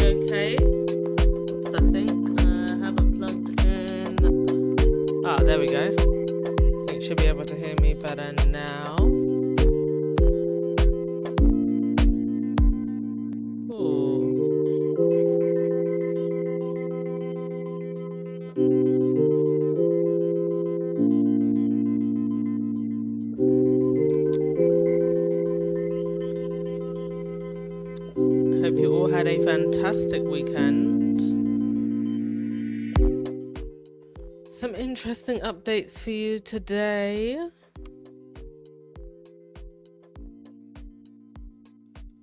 okay? Oops, I think I haven't plugged in. Ah, there we go. I think she'll be able to hear me better now. Hope you all had a fantastic weekend. Some interesting updates for you today.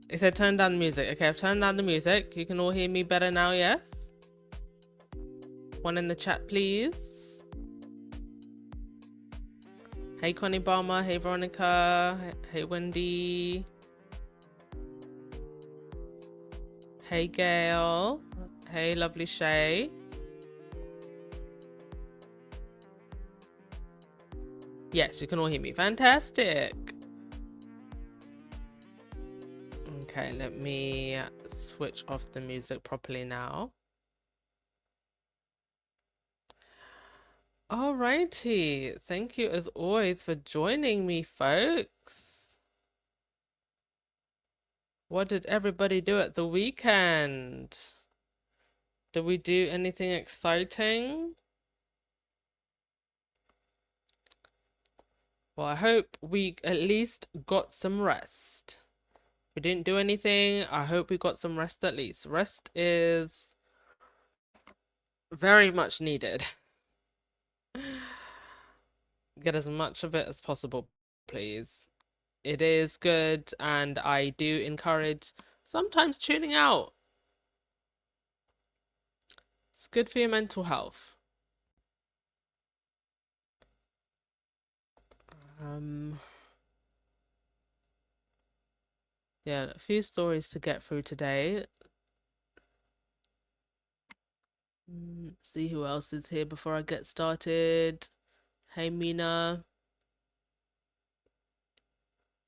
It said turn down the music. Okay, I've turned down the music. You can all hear me better now, yes? One in the chat, please. Hey, Connie Balmer. Hey, Veronica. Hey, Wendy. Hey, Gail. Hey, lovely Shay. Yes, you can all hear me. Fantastic. Okay, let me switch off the music properly now. Alrighty. Thank you as always for joining me, folks. What did everybody do at the weekend? Did we do anything exciting? Well, I hope we at least got some rest. If we didn't do anything, I hope we got some rest at least. Rest is very much needed. Get as much of it as possible, please. It is good, and I do encourage sometimes tuning out. It's good for your mental health. Yeah, a few stories to get through today. See who else is here before I get started. Hey, Mina.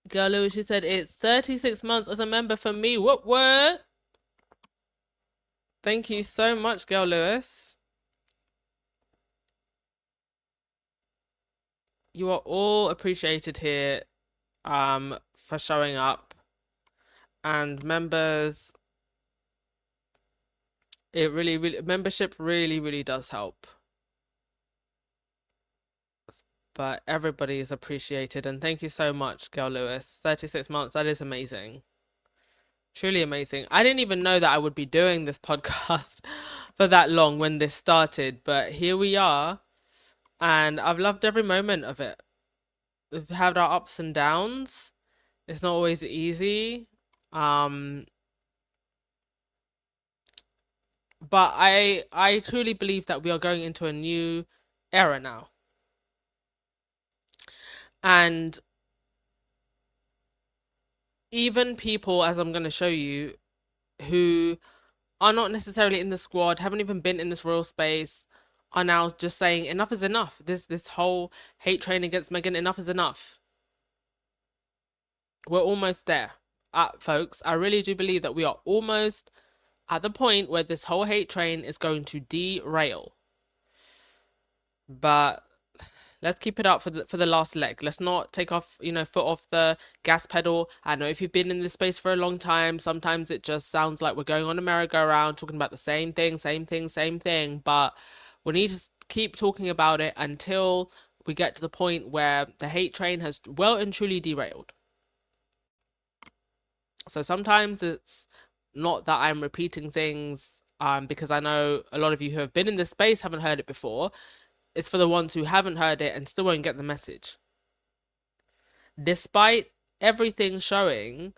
Girl Lewis, she said it's 36 months as a member for me. What? Thank you so much, Girl Lewis. You are all appreciated here for showing up. And members, membership really does help. But everybody is appreciated, and thank you so much, Girl Lewis. 36 months, that is amazing. Truly amazing. I didn't even know that I would be doing this podcast for that long when this started, but here we are, and I've loved every moment of it. We've had our ups and downs. It's not always easy. But I truly believe that we are going into a new era now. And even people, as I'm going to show you, who are not necessarily in the squad, haven't even been in this royal space, are now just saying enough is enough. This whole hate train against Meghan, enough is enough. We're almost there, folks. I really do believe that we are almost at the point where this whole hate train is going to derail. But let's keep it up for the last leg. Let's not take off, foot off the gas pedal. I know if you've been in this space for a long time, sometimes it just sounds like we're going on a merry-go-round, talking about the same thing. But we need to keep talking about it until we get to the point where the hate train has well and truly derailed. So sometimes it's not that I'm repeating things because I know a lot of you who have been in this space haven't heard it before. It's for the ones who haven't heard it and still won't get the message. Despite everything showing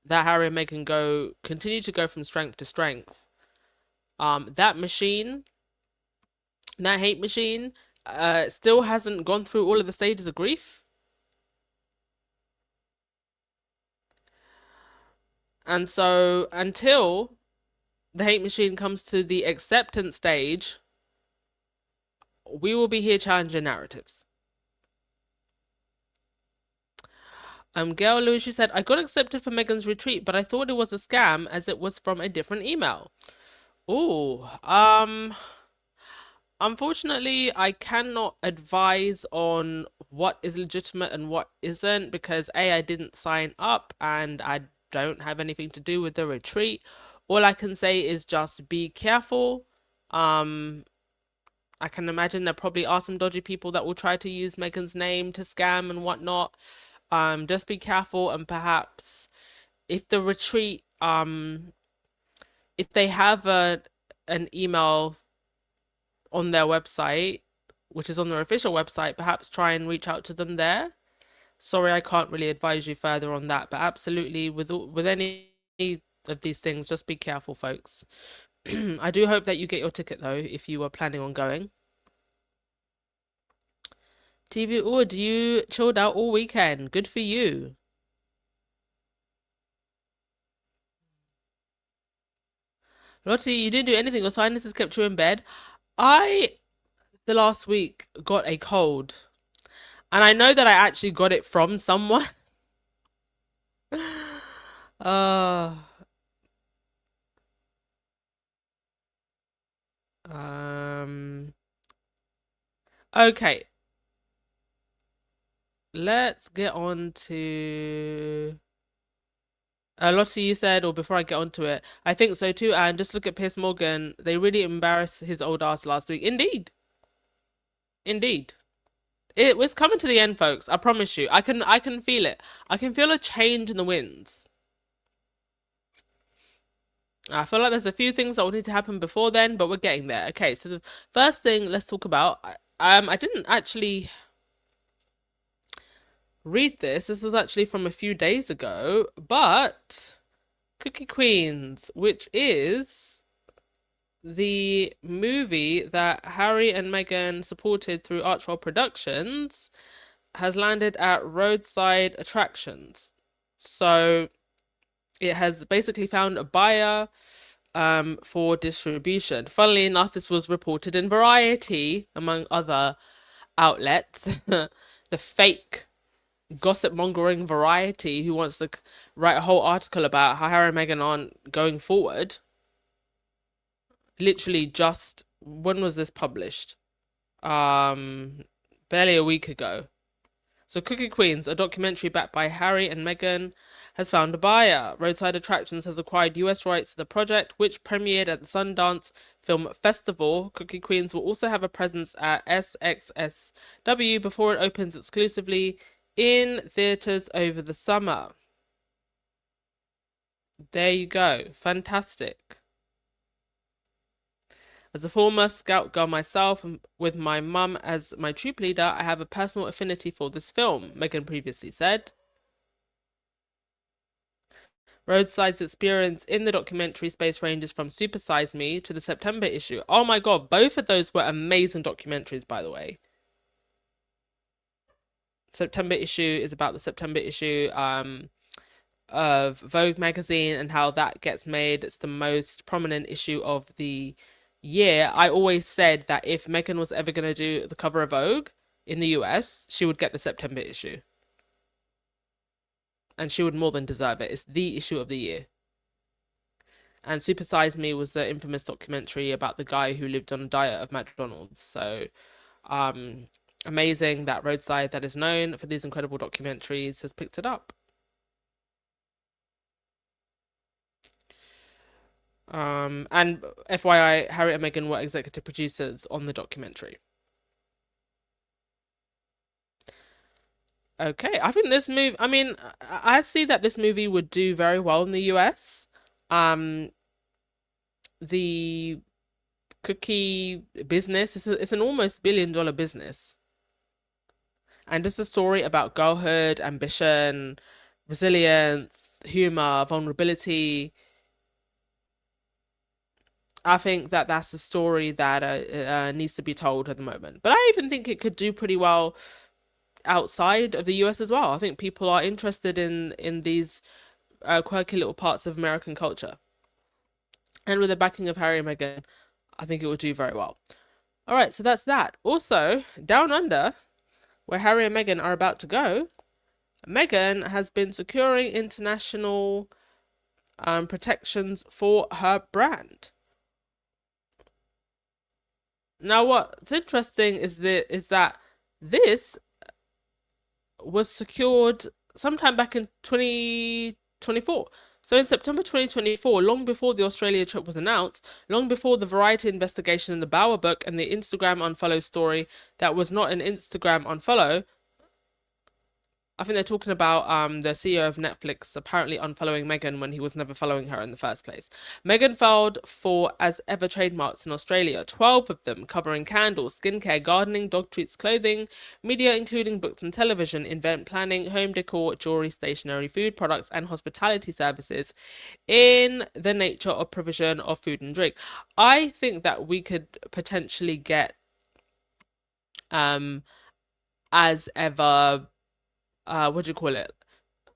that Harry and Meghan continue to go from strength to strength, that hate machine, still hasn't gone through all of the stages of grief. And so until the hate machine comes to the acceptance stage, we will be here challenging narratives. Gail Lewis, she said, I got accepted for Meghan's retreat, but I thought it was a scam as it was from a different email. Oh, unfortunately, I cannot advise on what is legitimate and what isn't because A, I didn't sign up and I don't have anything to do with the retreat. All I can say is just be careful. Um, I can imagine there probably are some dodgy people that will try to use Meghan's name to scam and whatnot. Just be careful and perhaps if the retreat, if they have an email on their website, which is on their official website, perhaps try and reach out to them there. Sorry, I can't really advise you further on that, but absolutely with any of these things, just be careful, folks. I do hope that you get your ticket though, if you are planning on going. TV Oud, you chilled out all weekend. Good for you. Lottie, you didn't do anything. Your sinuses kept you in bed. I, the last week, got a cold. And I know that I actually got it from someone. uh, um, okay. Let's get on to Lottie, you said, or before I get onto it, I think so too. And just look at Piers Morgan. They really embarrassed his old ass last week. Indeed. Indeed. It was coming to the end, folks. I promise you. I can feel it. I can feel a change in the winds. I feel like there's a few things that will need to happen before then, but we're getting there. Okay, so the first thing let's talk about. I didn't actually read this. This was actually from a few days ago, but Cookie Queens, which is the movie that Harry and Meghan supported through Archwell Productions, has landed at Roadside Attractions. So it has basically found a buyer for distribution. Funnily enough, this was reported in Variety, among other outlets. The fake gossip mongering Variety, who wants to write a whole article about how Harry and Meghan aren't going forward. Literally just when was this published? Barely a week ago. So Cookie Queens, a documentary backed by Harry and Meghan, has found a buyer. Roadside Attractions has acquired US rights to the project, which premiered at the Sundance Film Festival. Cookie Queens will also have a presence at SXSW before it opens exclusively in theaters over the summer. There you go. Fantastic. As a former scout girl myself, and with my mum as my troop leader, I have a personal affinity for this film, Meghan previously said. Roadside's experience in the documentary space ranges from Super Size Me to the September issue. Oh my god, both of those were amazing documentaries, by the way. September issue is about the September issue of Vogue magazine and how that gets made. It's the most prominent issue of the year. I always said that if Meghan was ever going to do the cover of Vogue in the US, she would get the September issue. And she would more than deserve it. It's the issue of the year. And Super Size Me was the infamous documentary about the guy who lived on a diet of McDonald's. So, amazing that Roadside, that is known for these incredible documentaries, has picked it up. And FYI, Harry and Meghan were executive producers on the documentary. Okay, I think this movie, I mean, I see that this movie would do very well in the US. Um, the cookie business, it's an almost $1 billion business. And just a story about girlhood, ambition, resilience, humor, vulnerability. I think that that's a story that needs to be told at the moment. But I even think it could do pretty well outside of the US as well. I think people are interested in these quirky little parts of American culture. And with the backing of Harry and Meghan, I think it will do very well. All right, so that's that. Also, Down Under, where Harry and Meghan are about to go, Meghan has been securing international protections for her brand. Now, what's interesting is that this was secured sometime back in 2024. So in September 2024, long before the Australia trip was announced, long before the Variety investigation in the Bauer book and the Instagram unfollow story that was not an Instagram unfollow, I think they're talking about the CEO of Netflix apparently unfollowing Meghan when he was never following her in the first place. Meghan filed for as ever trademarks in Australia, 12 of them covering candles, skincare, gardening, dog treats, clothing, media including books and television, event planning, home decor, jewelry, stationery, food products, and hospitality services in the nature of provision of food and drink. I think that we could potentially get um as ever what do you call it?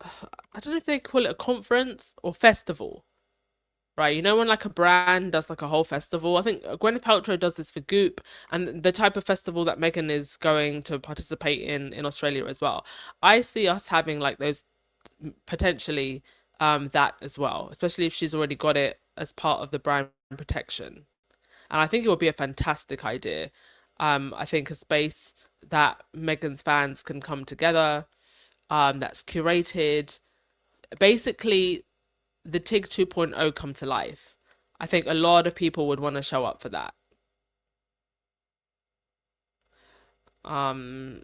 I don't know if they call it a conference or festival, right? You know, when like a brand does like a whole festival. I think Gwyneth Paltrow does this for Goop, and the type of festival that Meghan is going to participate in Australia as well. I see us having like those potentially that as well, especially if she's already got it as part of the brand protection. And I think it would be a fantastic idea. I think a space that Meghan's fans can come together, that's curated. Basically, the TIG 2.0 come to life. I think a lot of people would want to show up for that. Um,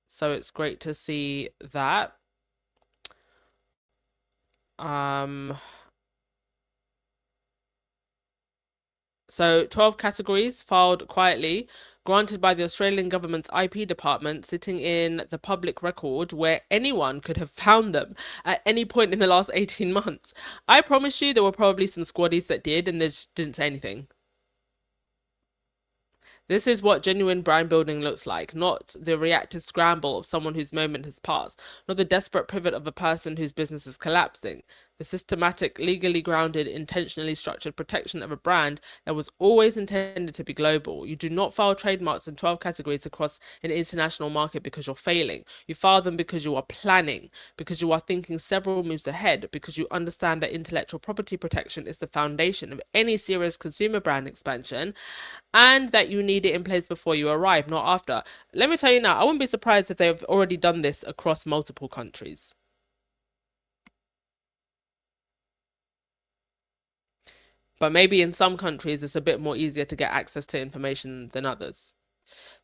so it's great to see that. Um, so 12 categories filed quietly, granted by the Australian government's IP department, sitting in the public record where anyone could have found them at any point in the last 18 months. I promise you there were probably some squaddies that did and they just didn't say anything. This is what genuine brand building looks like, not the reactive scramble of someone whose moment has passed, not the desperate pivot of a person whose business is collapsing. The systematic, legally grounded, intentionally structured protection of a brand that was always intended to be global. You do not file trademarks in 12 categories across an international market because you're failing. You file them because you are planning, because you are thinking several moves ahead, because you understand that intellectual property protection is the foundation of any serious consumer brand expansion, and that you need it in place before you arrive, not after. Let me tell you now, I wouldn't be surprised if they've already done this across multiple countries. But maybe in some countries it's a bit more easier to get access to information than others.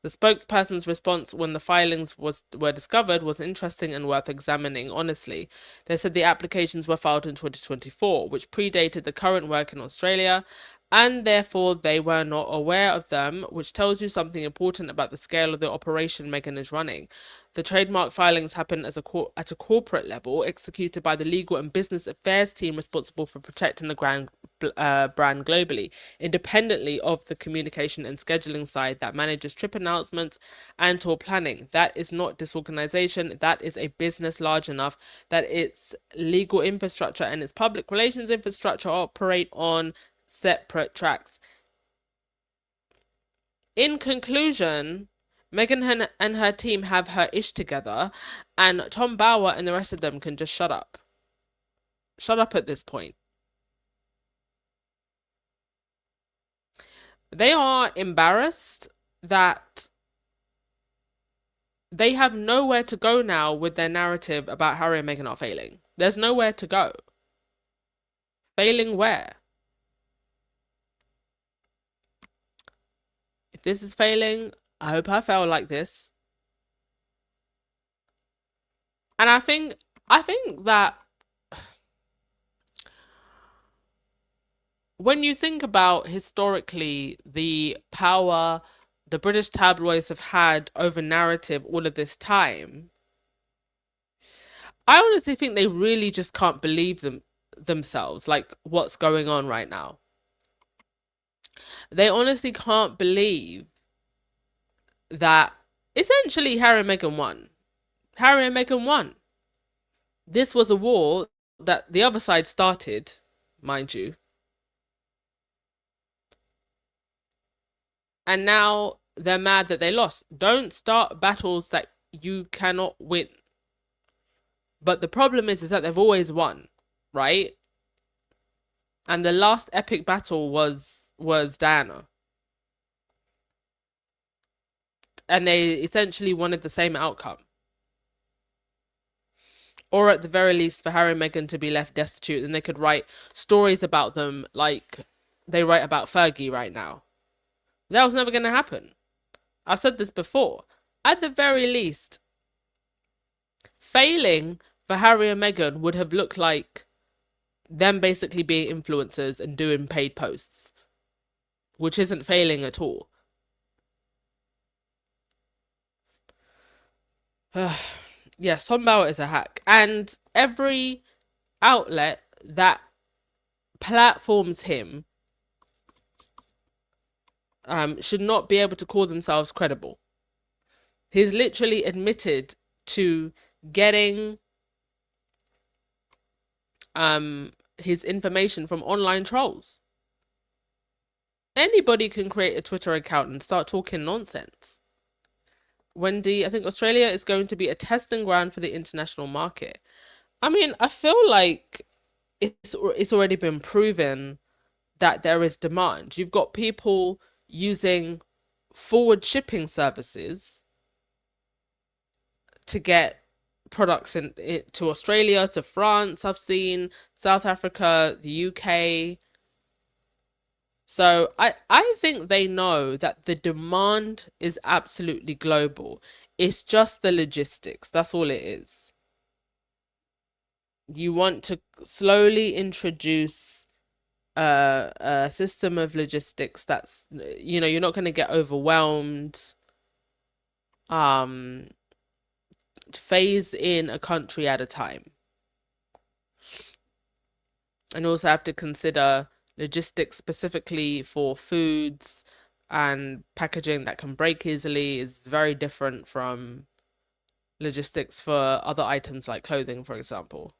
The spokesperson's response when the filings were discovered was interesting and worth examining honestly. They said the applications were filed in 2024, which predated the current work in Australia, and therefore they were not aware of them, which tells you something important about the scale of the operation Meghan is running. The trademark filings happen at a corporate level, executed by the legal and business affairs team responsible for protecting the brand globally, independently of the communication and scheduling side that manages trip announcements and tour planning. That is not disorganization. That is a business large enough that its legal infrastructure and its public relations infrastructure operate on separate tracks. In conclusion, Meghan and her team have her ish together, and Tom Bauer and the rest of them can just shut up. Shut up at this point. They are embarrassed that they have nowhere to go now with their narrative about Harry and Meghan are failing. There's nowhere to go. Failing where? If this is failing, I hope I fail like this. And I think that when you think about historically the power the British tabloids have had over narrative all of this time, I honestly think they really just can't believe themselves, like what's going on right now. They honestly can't believe that essentially Harry and Meghan won. Harry and Meghan won. This was a war that the other side started, mind you. And now they're mad that they lost. Don't start battles that you cannot win. But the problem is that they've always won, right? And the last epic battle was Diana. and they essentially wanted the same outcome. Or at the very least for Harry and Meghan to be left destitute, and they could write stories about them like they write about Fergie right now. That was never going to happen. I've said this before. At the very least, failing for Harry and Meghan would have looked like them basically being influencers and doing paid posts, which isn't failing at all. Yes, Tom Bauer is a hack. And every outlet that platforms him should not be able to call themselves credible. He's literally admitted to getting his information from online trolls. Anybody can create a Twitter account and start talking nonsense. Wendy, I think Australia is going to be a testing ground for the international market. I mean, I feel like it's already been proven that there is demand. You've got people using forward shipping services to get products to Australia, to France, I've seen, South Africa, the UK. So I think they know that the demand is absolutely global. It's just the logistics. That's all it is. You want to slowly introduce a system of logistics that's, you're not going to get overwhelmed. Phase in a country at a time. And also have to consider logistics specifically for foods and packaging that can break easily is very different from logistics for other items like clothing, for example.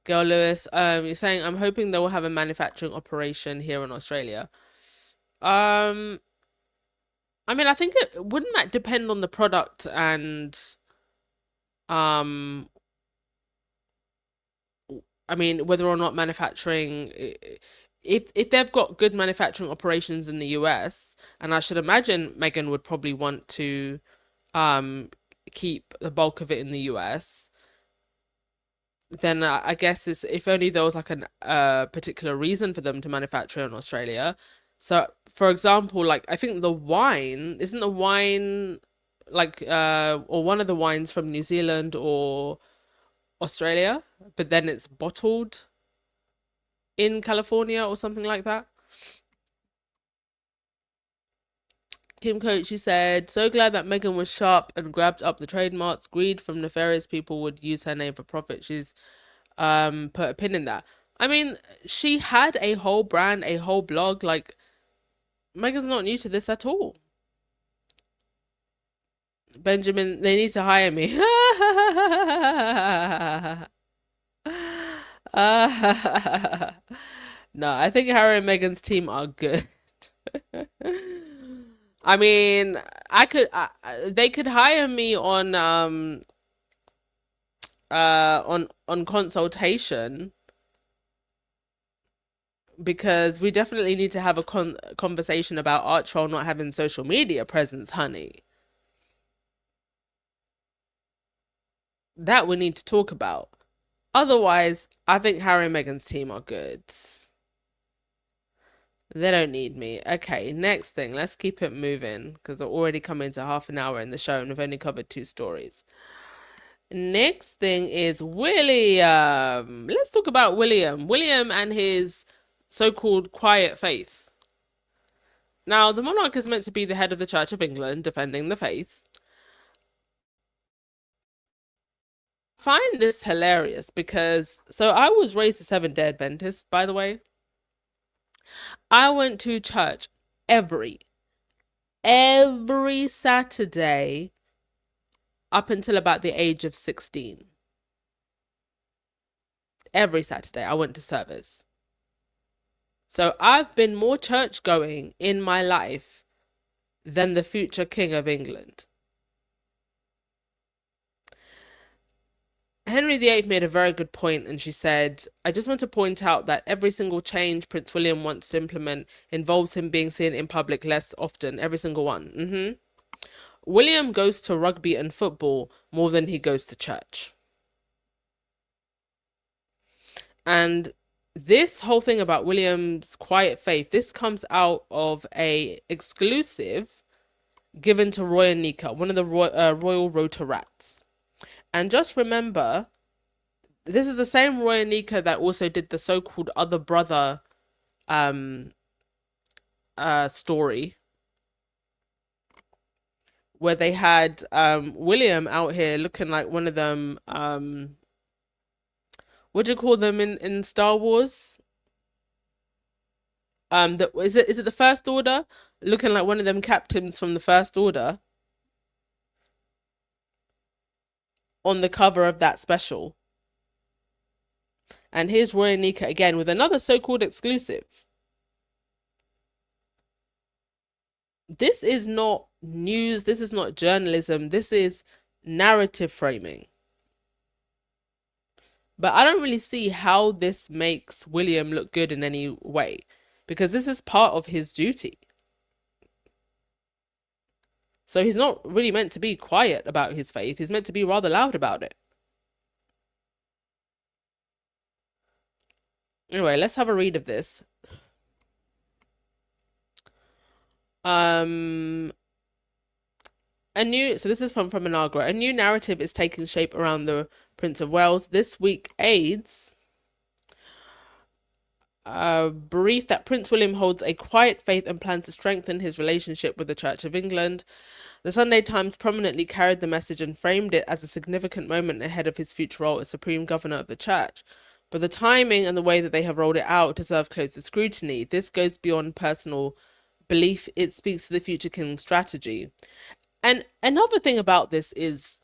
Girl Lewis, you're saying, I'm hoping they will have a manufacturing operation here in Australia. I mean, I think wouldn't that depend on the product and I mean, whether or not manufacturing, if they've got good manufacturing operations in the US, and I should imagine Meghan would probably want to keep the bulk of it in the US, then I guess it's if only there was like a particular reason for them to manufacture in Australia. So, for example, like I think the wine, isn't the wine like or one of the wines from New Zealand or Australia, but then it's bottled in California or something like that. Kim Coach, she said, so glad that Meghan was sharp and grabbed up the trademarks. Greed from nefarious people would use her name for profit. She's put a pin in that. I mean, she had a whole brand, a whole blog. Like, Meghan's not new to this at all. Benjamin, they need to hire me. No, I think Harry and Meghan's team are good. I mean, they could hire me on consultation because we definitely need to have a conversation about Archroll not having social media presence, honey. That we need to talk about. Otherwise, I think Harry and Meghan's team are good. They don't need me. Okay, next thing. Let's keep it moving because we're already coming to half an hour in the show and we've only covered 2 stories. Next thing is William. Let's talk about William. William and his so-called quiet faith. Now, the monarch is meant to be the head of the Church of England, defending the faith. Find this hilarious because so I was raised a Seventh-day Adventist, by the way. I went to church every Saturday up until about the age of 16. Every Saturday I went to service. So I've been more church going in my life than the future King of England. Henry VIII made a very good point, and she said, I just want to point out that every single change Prince William wants to implement involves him being seen in public less often. Every single one. William goes to rugby and football more than he goes to church. And this whole thing about William's quiet faith, this comes out of a exclusive given to Roy and Nika, one of the Royal Rotarats. And just remember, this is the same Roy and Nika that also did the so-called other brother story, where they had William out here looking like one of them, what do you call them in Star Wars? Is it the First Order? Looking like one of them captains from the First Order on the cover of that special. And here's Roy and Nika again with another so-called exclusive. This is not news. This is not journalism. This is narrative framing. But I don't really see how this makes William look good in any way, because this is part of his duty. So he's not really meant to be quiet about his faith. He's meant to be rather loud about it. Anyway, let's have a read of this. So this is from Anagra. A new narrative is taking shape around the Prince of Wales. This week aids brief that Prince William holds a quiet faith and plans to strengthen his relationship with the Church of England. The Sunday Times prominently carried the message and framed it as a significant moment ahead of his future role as Supreme Governor of the Church. But the timing and the way that they have rolled it out deserve closer scrutiny. This goes beyond personal belief. It speaks to the future king's strategy. And another thing about this is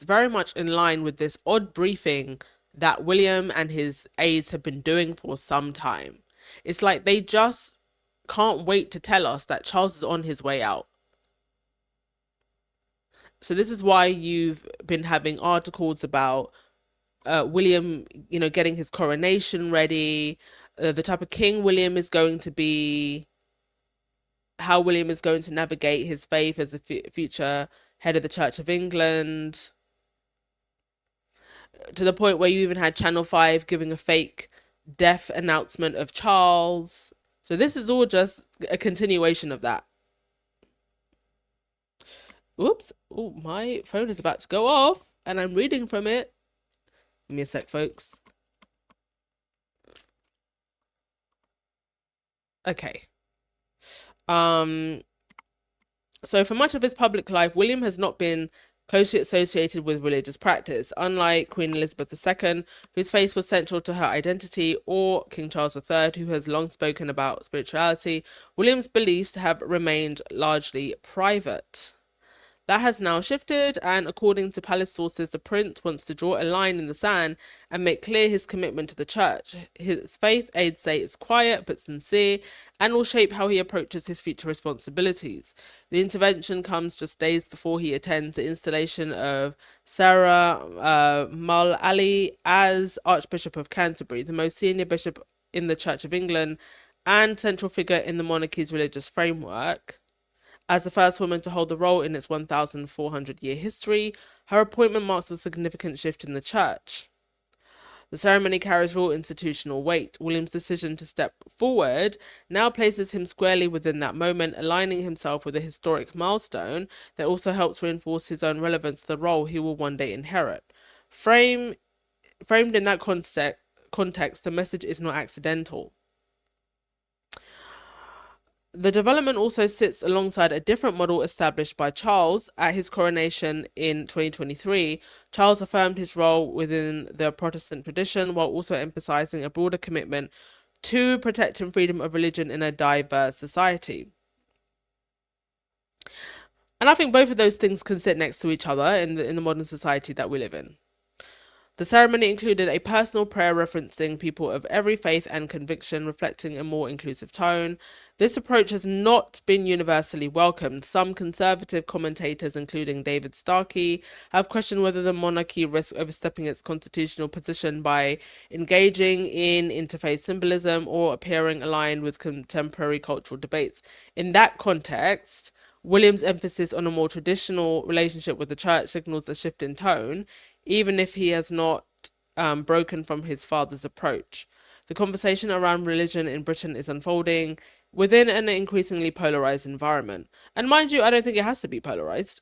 very much in line with this odd briefing that William and his aides have been doing for some time. It's like they just can't wait to tell us that Charles is on his way out. So this is why you've been having articles about William, getting his coronation ready, the type of king William is going to be, how William is going to navigate his faith as a future head of the Church of England, to the point where you even had Channel 5 giving a fake death announcement of Charles. So this is all just a continuation of that. Oops. Oh, my phone is about to go off and I'm reading from it. Give me a sec, folks. Okay. So for much of his public life, William has not been closely associated with religious practice, unlike Queen Elizabeth II, whose faith was central to her identity, or King Charles III, who has long spoken about spirituality. William's beliefs have remained largely private. That has now shifted, and according to palace sources, the prince wants to draw a line in the sand and make clear his commitment to the church. His faith, aides say, is quiet but sincere and will shape how he approaches his future responsibilities. The intervention comes just days before he attends the installation of Sarah Mull Ali as Archbishop of Canterbury, the most senior bishop in the Church of England and central figure in the monarchy's religious framework. As the first woman to hold the role in its 1,400-year history, her appointment marks a significant shift in the church. The ceremony carries real institutional weight. William's decision to step forward now places him squarely within that moment, aligning himself with a historic milestone that also helps reinforce his own relevance to the role he will one day inherit. Framed in that context, the message is not accidental. The development also sits alongside a different model established by Charles at his coronation in 2023. Charles affirmed his role within the Protestant tradition while also emphasizing a broader commitment to protecting freedom of religion in a diverse society. And I think both of those things can sit next to each other in the modern society that we live in. The ceremony included a personal prayer referencing people of every faith and conviction, reflecting a more inclusive tone. This approach has not been universally welcomed. Some conservative commentators, including David Starkey, have questioned whether the monarchy risks overstepping its constitutional position by engaging in interfaith symbolism or appearing aligned with contemporary cultural debates. In that context, William's emphasis on a more traditional relationship with the church signals a shift in tone, even if he has not broken from his father's approach. The conversation around religion in Britain is unfolding within an increasingly polarized environment. And mind you, I don't think it has to be polarized.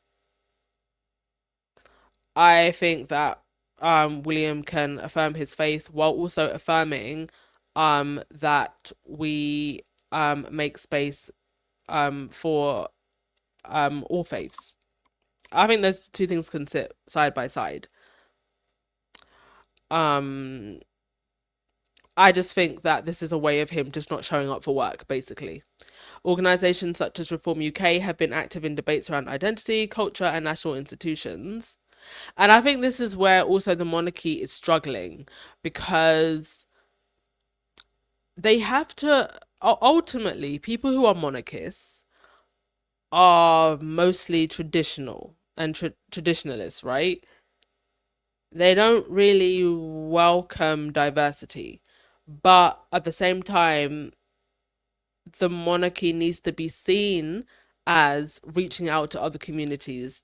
I think that William can affirm his faith while also affirming that we make space for all faiths. I think those two things can sit side by side. I just think that this is a way of him just not showing up for work, basically. Organisations such as Reform UK have been active in debates around identity, culture, and national institutions. And I think this is where also the monarchy is struggling, because they have to, ultimately, people who are monarchists are mostly traditional and traditionalists, right? They don't really welcome diversity. But at the same time, the monarchy needs to be seen as reaching out to other communities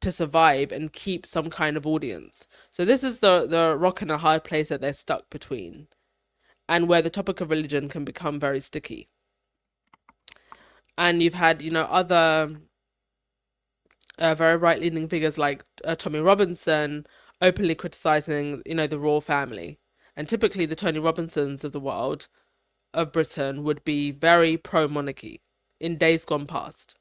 to survive and keep some kind of audience. So this is the rock and a hard place that they're stuck between, and where the topic of religion can become very sticky. And you've had, other very right-leaning figures like Tommy Robinson openly criticizing, the royal family. And typically the Tony Robinsons of the world, of Britain, would be very pro-monarchy in days gone past.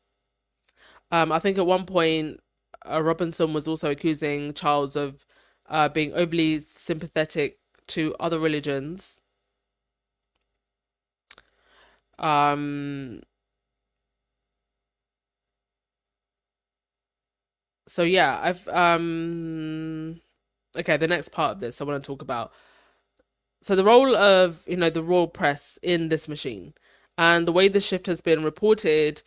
I think at one point, Robinson was also accusing Charles of being overly sympathetic to other religions. So yeah, okay, the next part of this I want to talk about. So the role of, the royal press in this machine, and the way the shift has been reported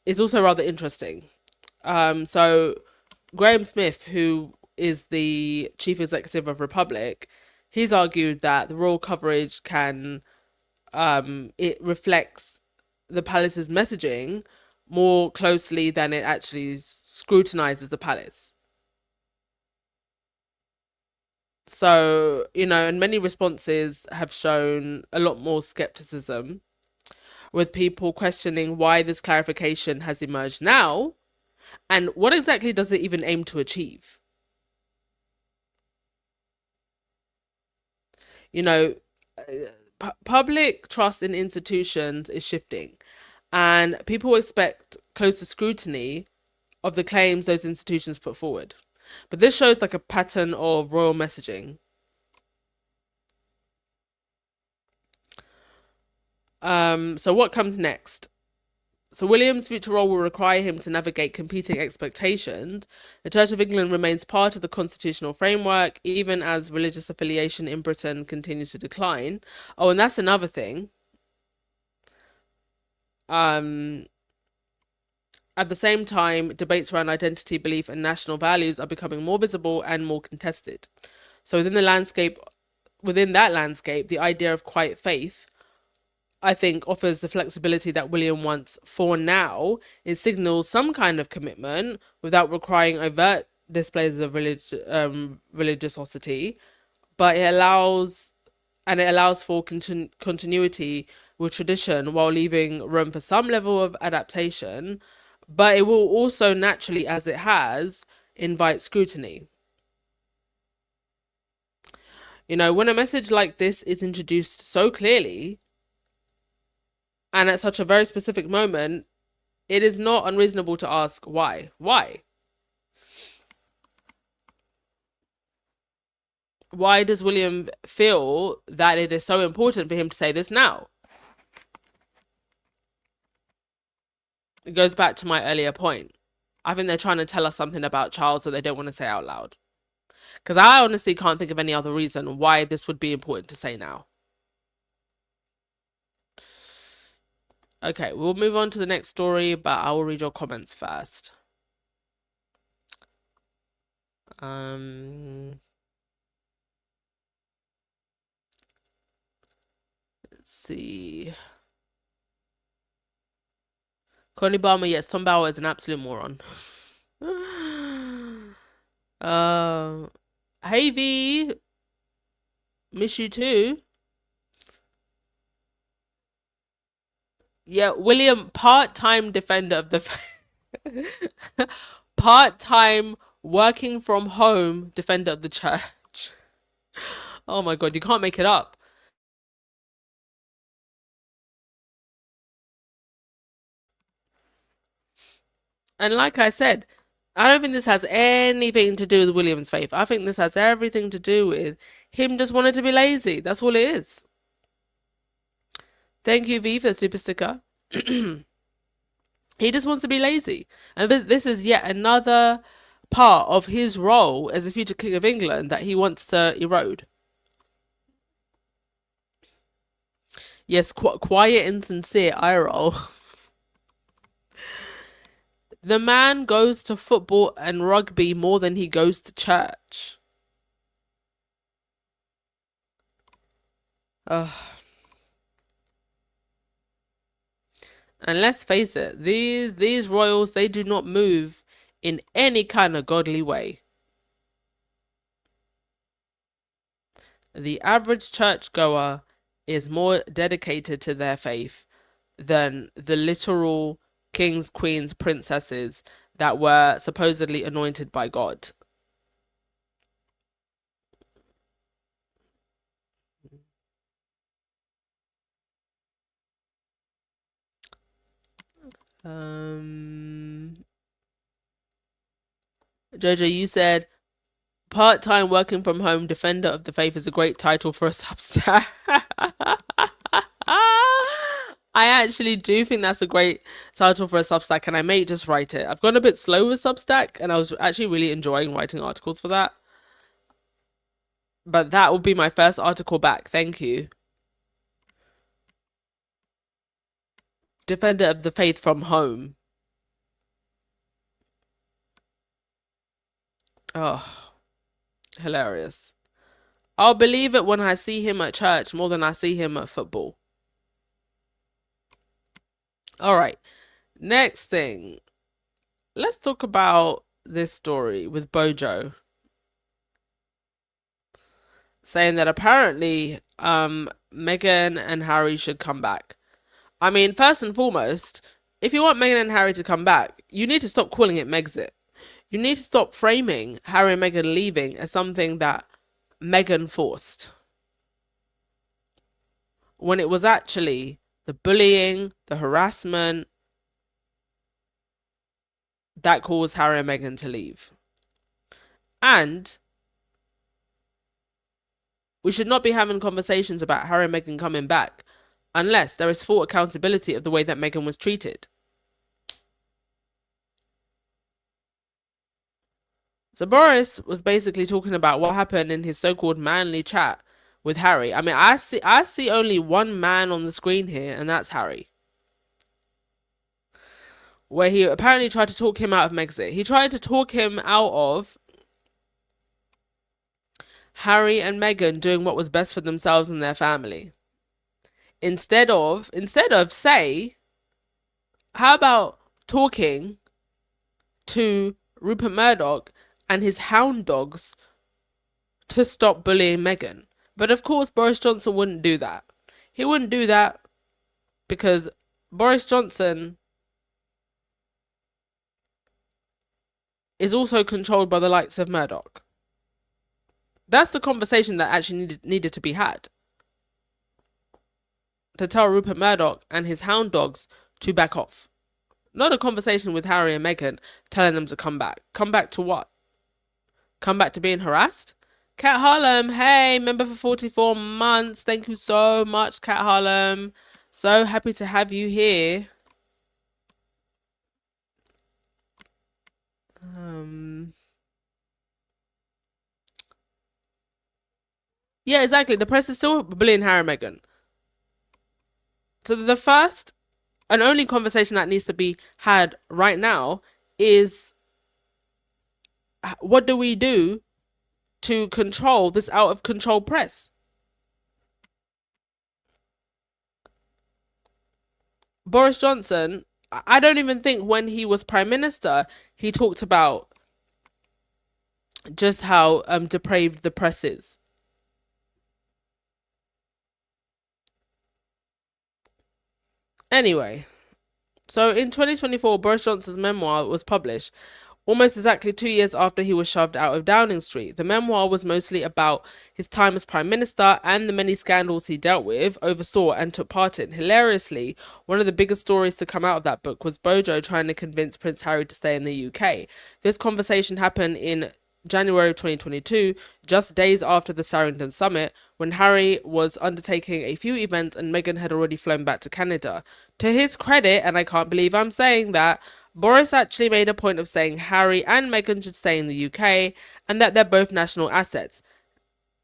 is also rather interesting. So Graham Smith, who is the chief executive of Republic, he's argued that the royal coverage it reflects the palace's messaging more closely than it actually scrutinizes the palace. So, and many responses have shown a lot more skepticism, with people questioning why this clarification has emerged now, and what exactly does it even aim to achieve? Public trust in institutions is shifting, and people expect closer scrutiny of the claims those institutions put forward. But this shows like a pattern of royal messaging. So what comes next? So William's future role will require him to navigate competing expectations. The Church of England remains part of the constitutional framework, even as religious affiliation in Britain continues to decline. Oh, and that's another thing. At the same time, debates around identity, belief, and national values are becoming more visible and more contested. So within that landscape, the idea of quiet faith, I think, offers the flexibility that William wants for now. It signals some kind of commitment without requiring overt displays of religiosity, but it allows for continuity with tradition while leaving room for some level of adaptation. But it will also naturally, as it has, invite scrutiny. When a message like this is introduced so clearly and at such a very specific moment, it is not unreasonable to ask why. Why? Why does William feel that it is so important for him to say this now? It goes back to my earlier point. I think they're trying to tell us something about Charles that they don't want to say out loud. Because I honestly can't think of any other reason why this would be important to say now. Okay, we'll move on to the next story, but I will read your comments first. Let's see. Connie Barmer, yes, Tom Bauer is an absolute moron. Hey V, miss you too. Yeah, William, part-time defender of the part-time working from home defender of the church. Oh my god, you can't make it up. And like I said, I don't think this has anything to do with William's faith. I think this has everything to do with him just wanting to be lazy. That's all it is. Thank you, V, for the super sticker. He just wants to be lazy. And this is yet another part of his role as the future King of England that he wants to erode. Yes, quiet and sincere eye roll. The man goes to football and rugby more than he goes to church. Ugh. And let's face it, these royals, they do not move in any kind of godly way. The average churchgoer is more dedicated to their faith than the literal kings, queens, princesses that were supposedly anointed by God. Jojo, you said part-time working from home defender of the faith is a great title for a Substack. I actually do think that's a great title for a Substack, and I may just write it. I've gone a bit slow with Substack, and I was actually really enjoying writing articles for that. But that will be my first article back. Thank you. Defender of the faith from home. Oh, hilarious. I'll believe it when I see him at church more than I see him at football. All right. Next thing. Let's talk about this story with Bojo. Saying that apparently Meghan and Harry should come back. I mean, first and foremost, if you want Meghan and Harry to come back, you need to stop calling it Megxit. You need to stop framing Harry and Meghan leaving as something that Meghan forced, when it was actually the bullying, the harassment that caused Harry and Meghan to leave. And we should not be having conversations about Harry and Meghan coming back unless there is full accountability of the way that Meghan was treated. So Boris was basically talking about what happened in his so-called manly chat with Harry. I mean, I see only one man on the screen here, and that's Harry. Where he apparently tried to talk him out of Megxit. He tried to talk him out of Harry and Meghan doing what was best for themselves and their family. Instead of say, how about talking to Rupert Murdoch and his hound dogs to stop bullying Meghan? But of course, Boris Johnson wouldn't do that. He wouldn't do that because Boris Johnson is also controlled by the likes of Murdoch. That's the conversation that actually needed to be had. To tell Rupert Murdoch and his hound dogs to back off. Not a conversation with Harry and Meghan telling them to come back. Come back to what? Come back to being harassed? Kat Harlem, hey, member for 44 months. Thank you so much, Kat Harlem. So happy to have you here. Yeah, exactly. The press is still bullying Harry and Meghan. So the first and only conversation that needs to be had right now is, what do we do to control this out of control press? Boris Johnson, I don't even think when he was prime minister, he talked about just how depraved the press is. Anyway, so in 2024, Boris Johnson's memoir was published, almost exactly 2 years after he was shoved out of Downing Street. The memoir was mostly about his time as Prime Minister and the many scandals he dealt with, oversaw, and took part in. Hilariously, one of the biggest stories to come out of that book was Bojo trying to convince Prince Harry to stay in the UK. This conversation happened in January 2022, just days after the Sarrington summit, when Harry was undertaking a few events and Meghan had already flown back to Canada. To his credit, and I can't believe I'm saying that, Boris actually made a point of saying Harry and Meghan should stay in the UK and that they're both national assets.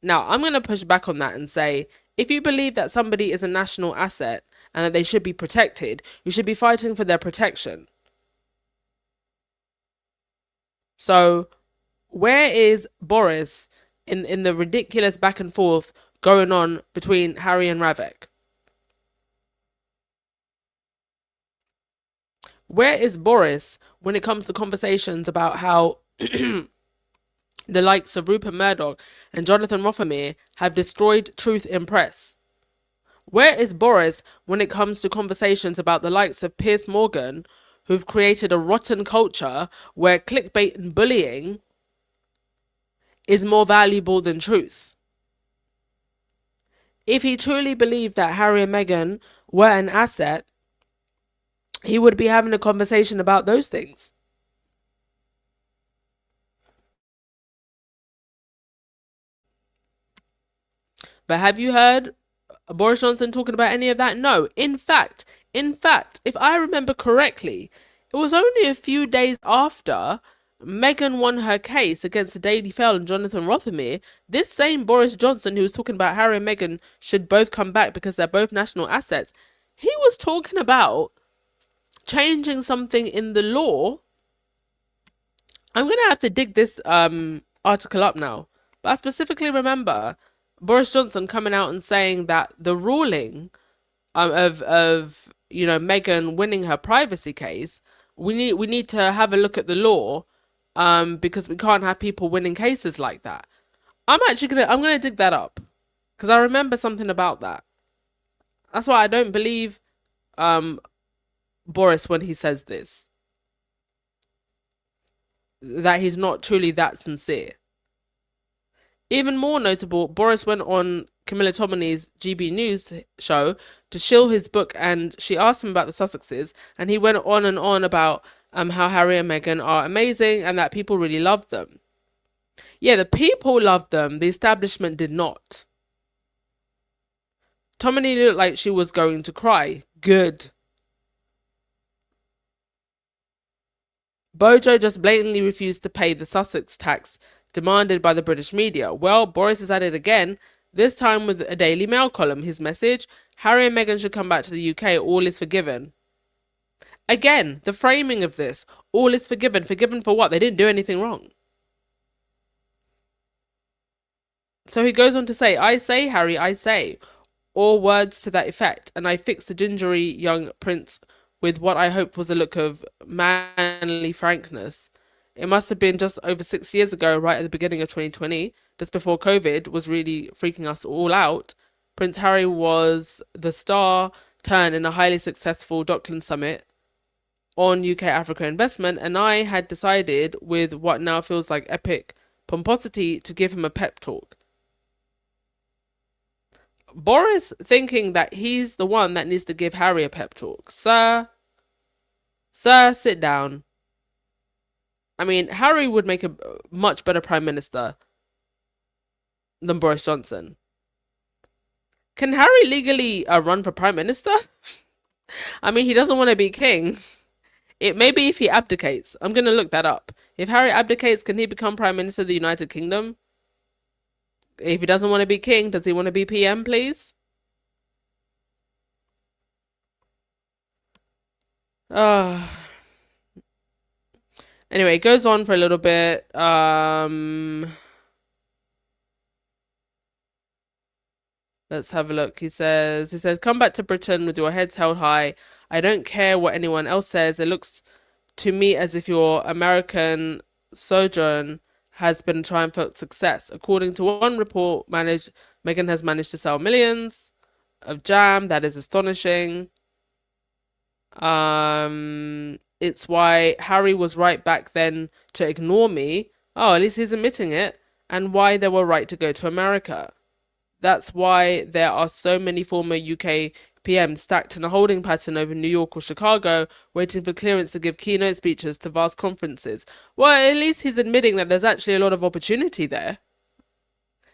Now, I'm going to push back on that and say, if you believe that somebody is a national asset and that they should be protected, you should be fighting for their protection. So, where is Boris in the ridiculous back and forth going on between Harry and Ravek? Where is Boris when it comes to conversations about how the likes of Rupert Murdoch and Jonathan Rothermere have destroyed truth in press? Where is Boris when it comes to conversations about the likes of Piers Morgan, who've created a rotten culture where clickbait and bullying is more valuable than truth? If he truly believed that Harry and Meghan were an asset, he would be having a conversation about those things. But have you heard Boris Johnson talking about any of that? No. In fact, if I remember correctly, it was only a few days after Meghan won her case against the Daily Mail and Jonathan Rothermere, this same Boris Johnson who was talking about Harry and Meghan should both come back because they're both national assets, he was talking about changing something in the law. I'm going to have to dig this article up now. But I specifically remember Boris Johnson coming out and saying that the ruling of Meghan winning her privacy case, we need to have a look at the law because we can't have people winning cases like that. I'm gonna dig that up because I remember something about that. That's why I don't believe Boris when he says this, that he's not truly that sincere. Even more notable, Boris went on Camilla Tominey's GB News show to shill his book, and she asked him about the Sussexes, and he went on and on about how Harry and Meghan are amazing and that people really love them. Yeah, the people loved them, the establishment did not. Tominey looked like she was going to cry. Good. Bojo just blatantly refused to pay the Sussex tax demanded by the British media. Well, Boris is at it again, this time with a Daily Mail column. His message: Harry and Meghan should come back to the UK, all is forgiven. Again, the framing of this, all is forgiven. Forgiven for what? They didn't do anything wrong. So he goes on to say, I say, Harry, I say, or words to that effect, and I fixed the gingery young prince with what I hoped was a look of manly frankness. It must have been just over 6 years ago, right at the beginning of 2020, just before COVID was really freaking us all out. Prince Harry was the star turn in a highly successful Dockland summit on UK Africa investment, and I had decided, with what now feels like epic pomposity, to give him a pep talk. Boris thinking that he's the one that needs to give Harry a pep talk. Sir, sit down. I mean, Harry would make a much better prime minister than Boris Johnson. Can Harry legally run for prime minister? I mean, he doesn't want to be king. It may be if he abdicates. I'm going to look that up. If Harry abdicates, can he become prime minister of the United Kingdom? If he doesn't want to be king, does he want to be PM, please? Uh, anyway, it goes on for a little bit. Let's have a look. He says, come back to Britain with your heads held high. I don't care what anyone else says. It looks to me as if your American sojourn has been a triumphant success. According to one report, Meghan has managed to sell millions of jam. That is astonishing. It's why Harry was right back then to ignore me. Oh, at least he's admitting it. And why they were right to go to America. That's why there are so many former UK PMs stacked in a holding pattern over New York or Chicago, waiting for clearance to give keynote speeches to vast conferences. Well, at least he's admitting that there's actually a lot of opportunity there.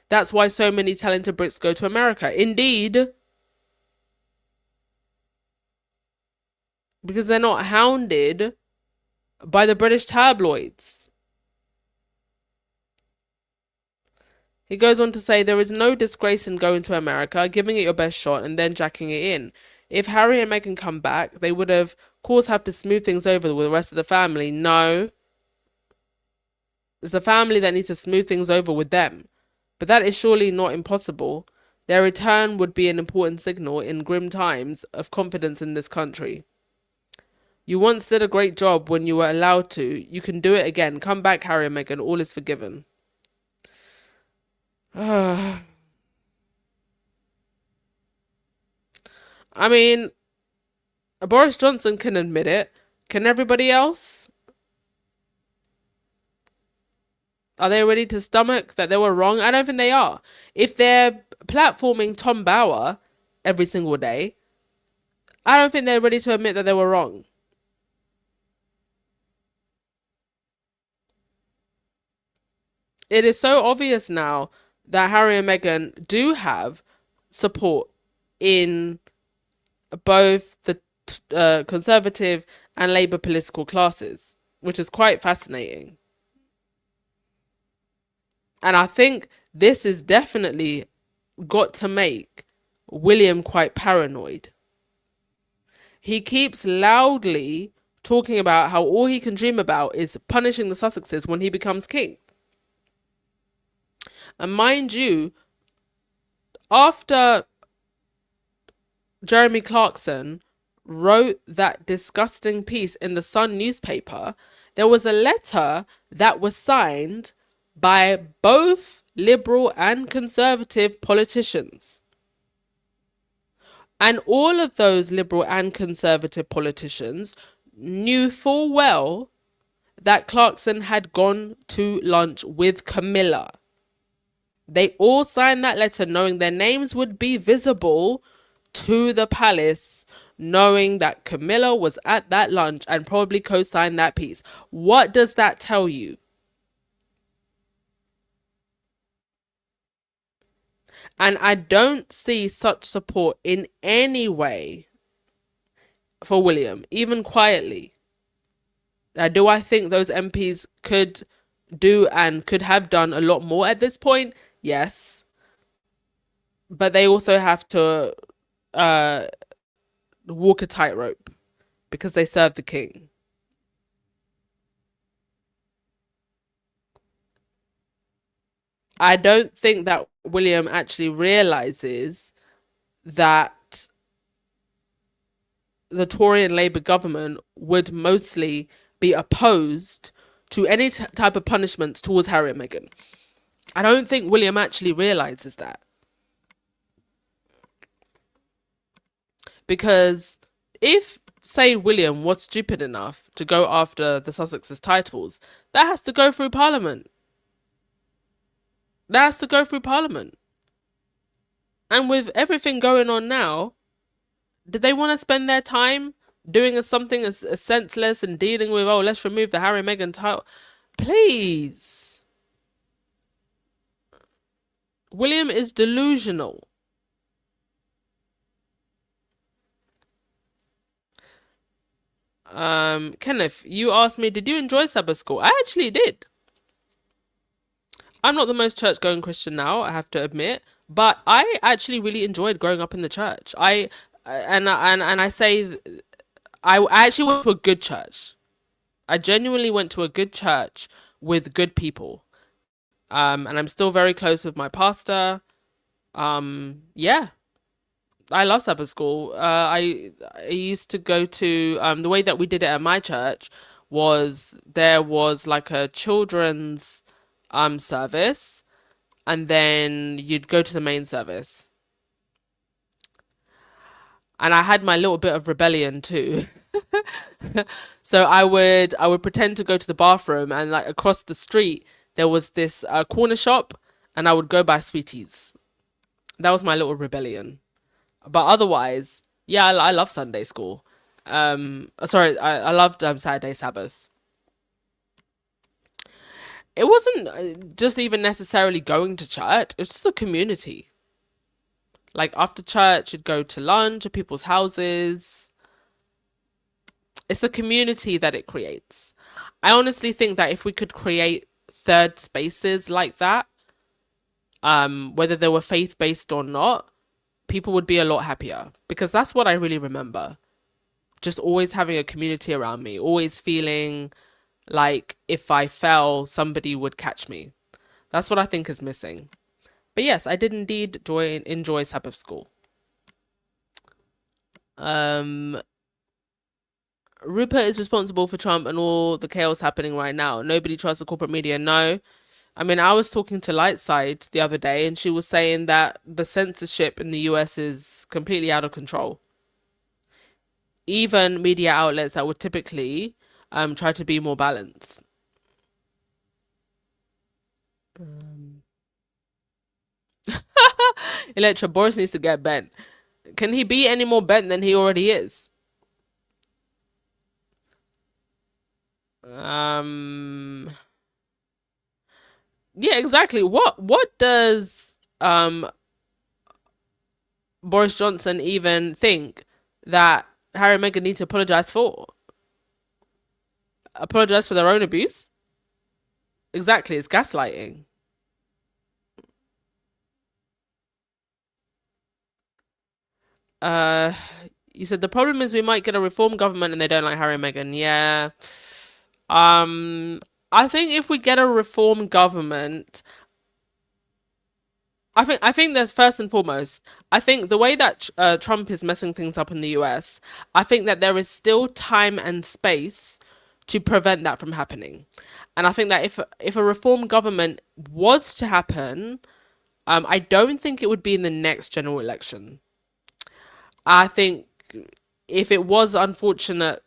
That's why so many talented Brits go to America. Indeed. Because they're not hounded by the British tabloids. He goes on to say there is no disgrace in going to America, giving it your best shot, and then jacking it in. If Harry and Meghan come back, they would of course have to smooth things over with the rest of the family. No. It's the family that needs to smooth things over with them. But that is surely not impossible. Their return would be an important signal in grim times of confidence in this country. You once did a great job when you were allowed to. You can do it again. Come back, Harry and Meghan. All is forgiven. I mean, Boris Johnson can admit it. Can everybody else? Are they ready to stomach that they were wrong? I don't think they are. If they're platforming Tom Bauer every single day, I don't think they're ready to admit that they were wrong. It is so obvious now that Harry and Meghan do have support in both the Conservative and Labour political classes, which is quite fascinating. And I think this is definitely got to make William quite paranoid. He keeps loudly talking about how all he can dream about is punishing the Sussexes when he becomes king. And mind you, after Jeremy Clarkson wrote that disgusting piece in the Sun newspaper, there was a letter that was signed by both Liberal and Conservative politicians. And all of those Liberal and Conservative politicians knew full well that Clarkson had gone to lunch with Camilla. They all signed that letter knowing their names would be visible to the palace, knowing that Camilla was at that lunch and probably co-signed that piece. What does that tell you? And I don't see such support in any way for William, even quietly. Do I think those MPs could do and could have done a lot more at this point? Yes. But they also have to walk a tightrope because they serve the king. I don't think that William actually realizes that the Tory and Labour government would mostly be opposed to any type of punishments towards Harry and Meghan. I don't think William actually realizes that. Because if, say, William was stupid enough to go after the Sussexes titles, that has to go through Parliament. That has to go through Parliament. And with everything going on now, did they want to spend their time doing something as senseless and dealing with, oh, let's remove the Harry and Meghan title? Please. William is delusional. Kenneth, you asked me, did you enjoy Sabbath school? I actually did. I'm not the most church going Christian now, I have to admit, but I actually really enjoyed growing up in the church. And I say I actually went to a good church. I genuinely went to a good church with good people. And I'm still very close with my pastor. Yeah, I love Sabbath school. I used to go to the way that we did it at my church was there was like a children's service, and then you'd go to the main service. And I had my little bit of rebellion too. So I would pretend to go to the bathroom, and like across the street there was this corner shop, and I would go buy sweeties. That was my little rebellion. But otherwise, yeah, I love Sunday school. Sorry, I loved Saturday Sabbath. It wasn't just even necessarily going to church. It was just a community. Like after church, you'd go to lunch at people's houses. It's the community that it creates. I honestly think that if we could create third spaces like that, whether they were faith based or not, people would be a lot happier, because that's what I really remember. Just always having a community around me, always feeling like if I fell, somebody would catch me. That's what I think is missing. But yes, I did indeed enjoy Sabbath school. Um, Rupert is responsible for Trump and all the chaos happening right now. Nobody trusts the corporate media. No. I mean, I was talking to Lightside the other day, and she was saying that the censorship in the US is completely out of control. Even media outlets that would typically try to be more balanced. Um, Electra, Boris needs to get bent. Can he be any more bent than he already is? Um, yeah, exactly. What does Boris Johnson even think that Harry and Meghan need to apologize for? Apologize for their own abuse? Exactly, it's gaslighting. Uh, you said the problem is we might get a reform government and they don't like Harry and Meghan. Yeah. Um, I think if we get a reform government, I think there's first and foremost, I think the way that Trump is messing things up in the US, I think that there is still time and space to prevent that from happening. And I think that if a reform government was to happen, I don't think it would be in the next general election. I think if it was unfortunate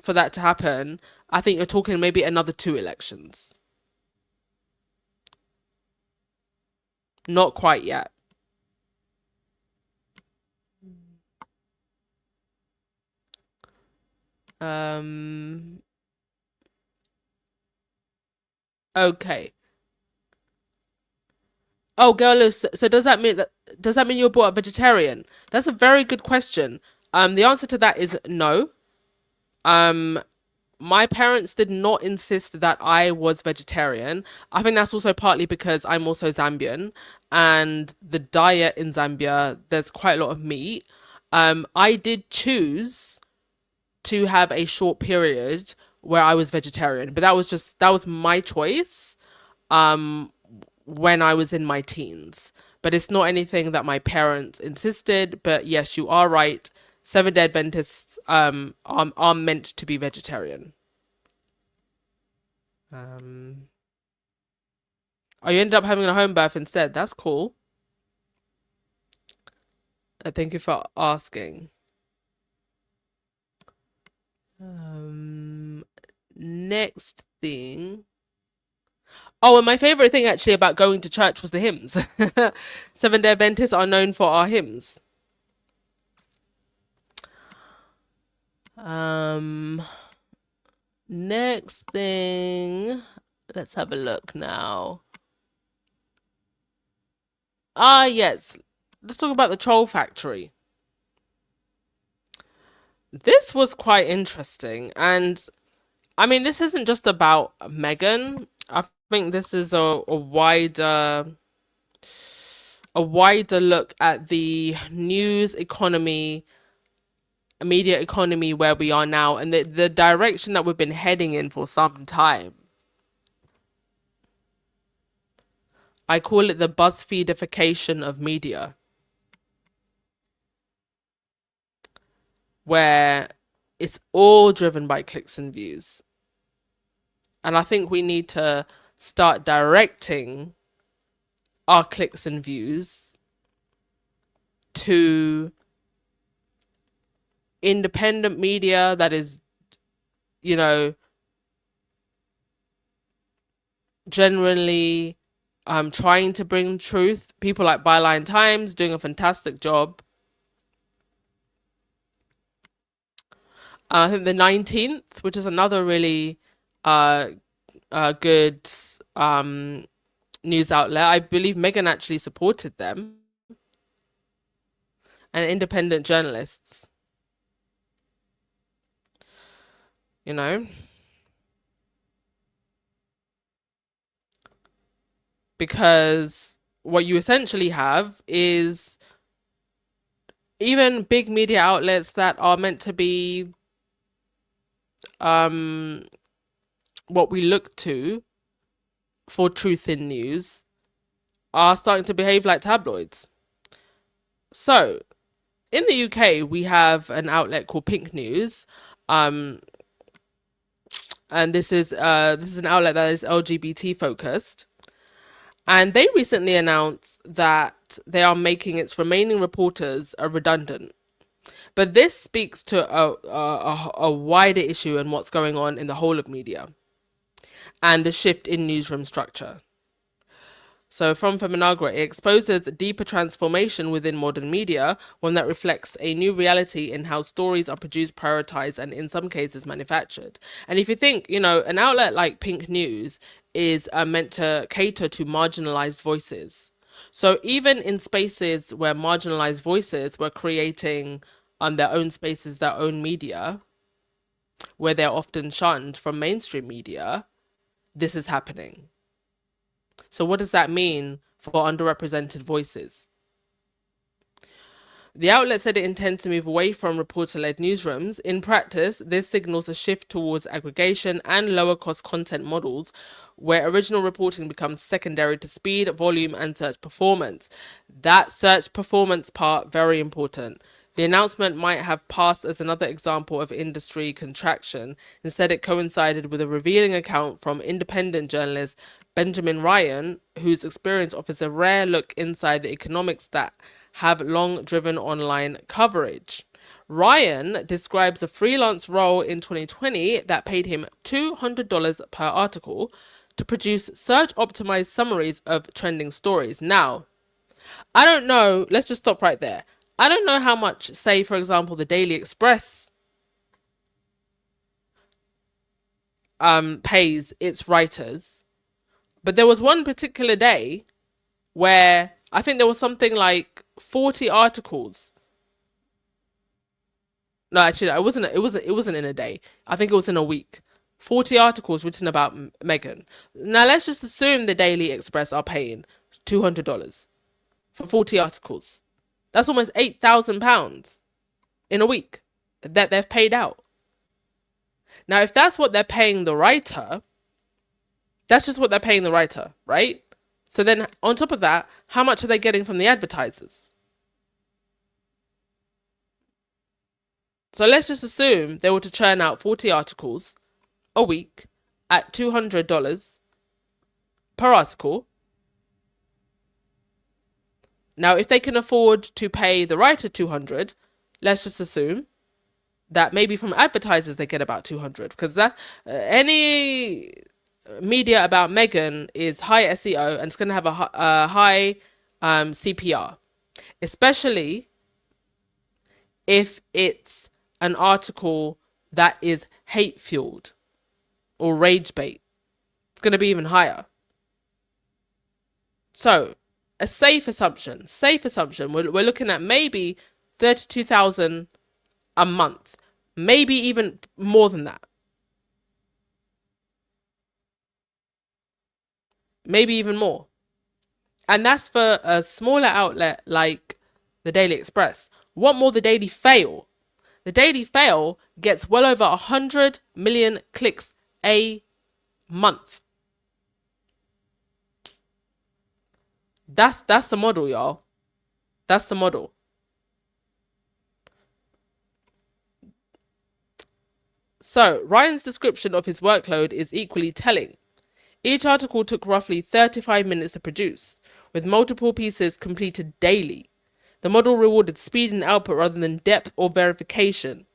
for that to happen, I think you're talking maybe another two elections. Not quite yet. Um. Okay. Oh, girl, so does that mean you're brought up vegetarian? That's a very good question. The answer to that is no. Um, my parents did not insist that I was vegetarian. I think that's also partly because I'm also Zambian, and the diet in Zambia, there's quite a lot of meat. I did choose to have a short period where I was vegetarian, but that was my choice. Um, when I was in my teens. But it's not anything that my parents insisted. But yes, you are right. Seven-Day Adventists are meant to be vegetarian. Um, oh, you ended up having a home birth instead. That's cool. Thank you for asking. Um, Next thing. Oh, and my favorite thing actually about going to church was the hymns. Seven-Day Adventists are known for our hymns. Um, Next thing. Let's have a look now. Ah, yes. Let's talk about the Troll Factory. This was quite interesting. And I mean, this isn't just about Meghan. I think this is a wider look at the news economy, media economy where we are now, and the direction that we've been heading in for some time. I call it the BuzzFeedification of media, where it's all driven by clicks and views. And I think we need to start directing our clicks and views to independent media that is, you know, genuinely trying to bring truth. People like Byline Times doing a fantastic job. I think the 19th, which is another really uh, good news outlet. I believe Meghan actually supported them, and independent journalists, you know, because what you essentially have is even big media outlets that are meant to be what we look to for truth in news are starting to behave like tabloids. So, in the UK, we have an outlet called Pink News, and this is an outlet that is LGBT focused, and they recently announced that they are making its remaining reporters redundant. But this speaks to a wider issue and what's going on in the whole of media and the shift in newsroom structure. So from Feminagra, it exposes a deeper transformation within modern media, one that reflects a new reality in how stories are produced, prioritized, and in some cases manufactured. And if you think, you know, an outlet like Pink News is meant to cater to marginalized voices. So even in spaces where marginalized voices were creating their own spaces, their own media, where they're often shunned from mainstream media, this is happening. So what does that mean for underrepresented voices? The outlet said it intends to move away from reporter-led newsrooms. In practice, this signals a shift towards aggregation and lower-cost content models, where original reporting becomes secondary to speed, volume, and search performance. That search performance part, very important. The announcement might have passed as another example of industry contraction. Instead, it coincided with a revealing account from independent journalist Benjamin Ryan, whose experience offers a rare look inside the economics that have long driven online coverage. Ryan describes a freelance role in 2020 that paid him $200 per article to produce search optimized summaries of trending stories. Now, I don't know, let's just stop right there. I don't know how much, say, for example, the Daily Express pays its writers, but there was one particular day where I think there was something like 40 articles. No, actually, it wasn't in a day. I think it was in a week. 40 articles written about Meghan. Now let's just assume the Daily Express are paying $200 for 40 articles. That's almost £8,000 in a week that they've paid out. Now, if that's what they're paying the writer, that's just what they're paying the writer, right? So then on top of that, how much are they getting from the advertisers? So let's just assume they were to churn out 40 articles a week at $200 per article. Now, if they can afford to pay the writer 200, let's just assume that maybe from advertisers they get about 200, because that any media about Meghan is high SEO and it's going to have a high CPR, especially if it's an article that is hate fueled or rage bait. It's going to be even higher. So a safe assumption, we're looking at maybe 32,000 a month, maybe even more than that. maybe even more. And that's for a smaller outlet like the Daily Express. What more, the Daily Fail? The Daily Fail gets well over 100 million clicks a month. That's the model, y'all. That's the model. So, Ryan's description of his workload is equally telling. Each article took roughly 35 minutes to produce, with multiple pieces completed daily. The model rewarded speed and output rather than depth or verification.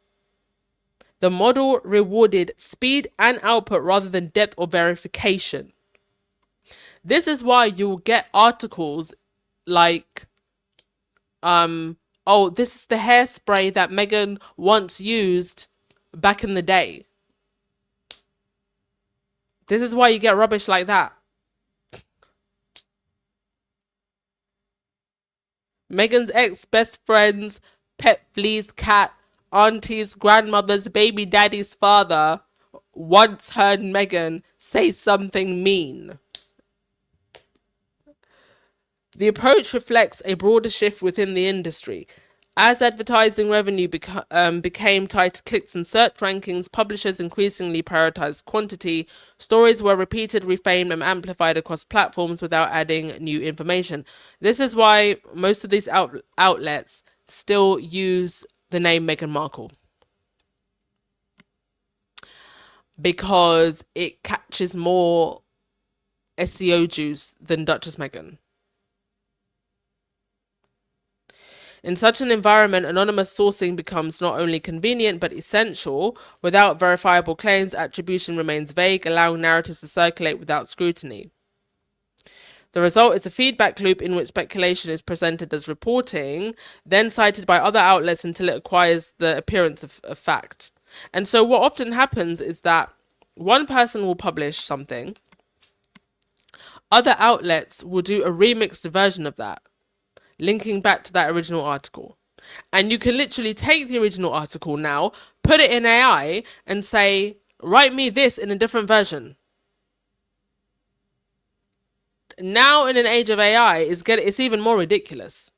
The model rewarded speed and output rather than depth or verification. This is why you'll get articles like, oh, this is the hairspray that Meghan once used back in the day. This is why you get rubbish like that. Meghan's ex-best friend's pet flea's cat, auntie's grandmother's baby daddy's father once heard Meghan say something mean. The approach reflects a broader shift within the industry. As advertising revenue became tied to clicks and search rankings, publishers increasingly prioritized quantity. Stories were repeated, reframed, and amplified across platforms without adding new information. This is why most of these outlets still use the name Meghan Markle, because it catches more SEO juice than Duchess Meghan. In such an environment, anonymous sourcing becomes not only convenient but essential. Without verifiable claims, attribution remains vague, allowing narratives to circulate without scrutiny. The result is a feedback loop in which speculation is presented as reporting, then cited by other outlets until it acquires the appearance of fact. And so what often happens is that one person will publish something, other outlets will do a remixed version of that, linking back to that original article. And you can literally take the original article now, put it in AI and say, write me this in a different version. Now in an age of AI, it's even more ridiculous.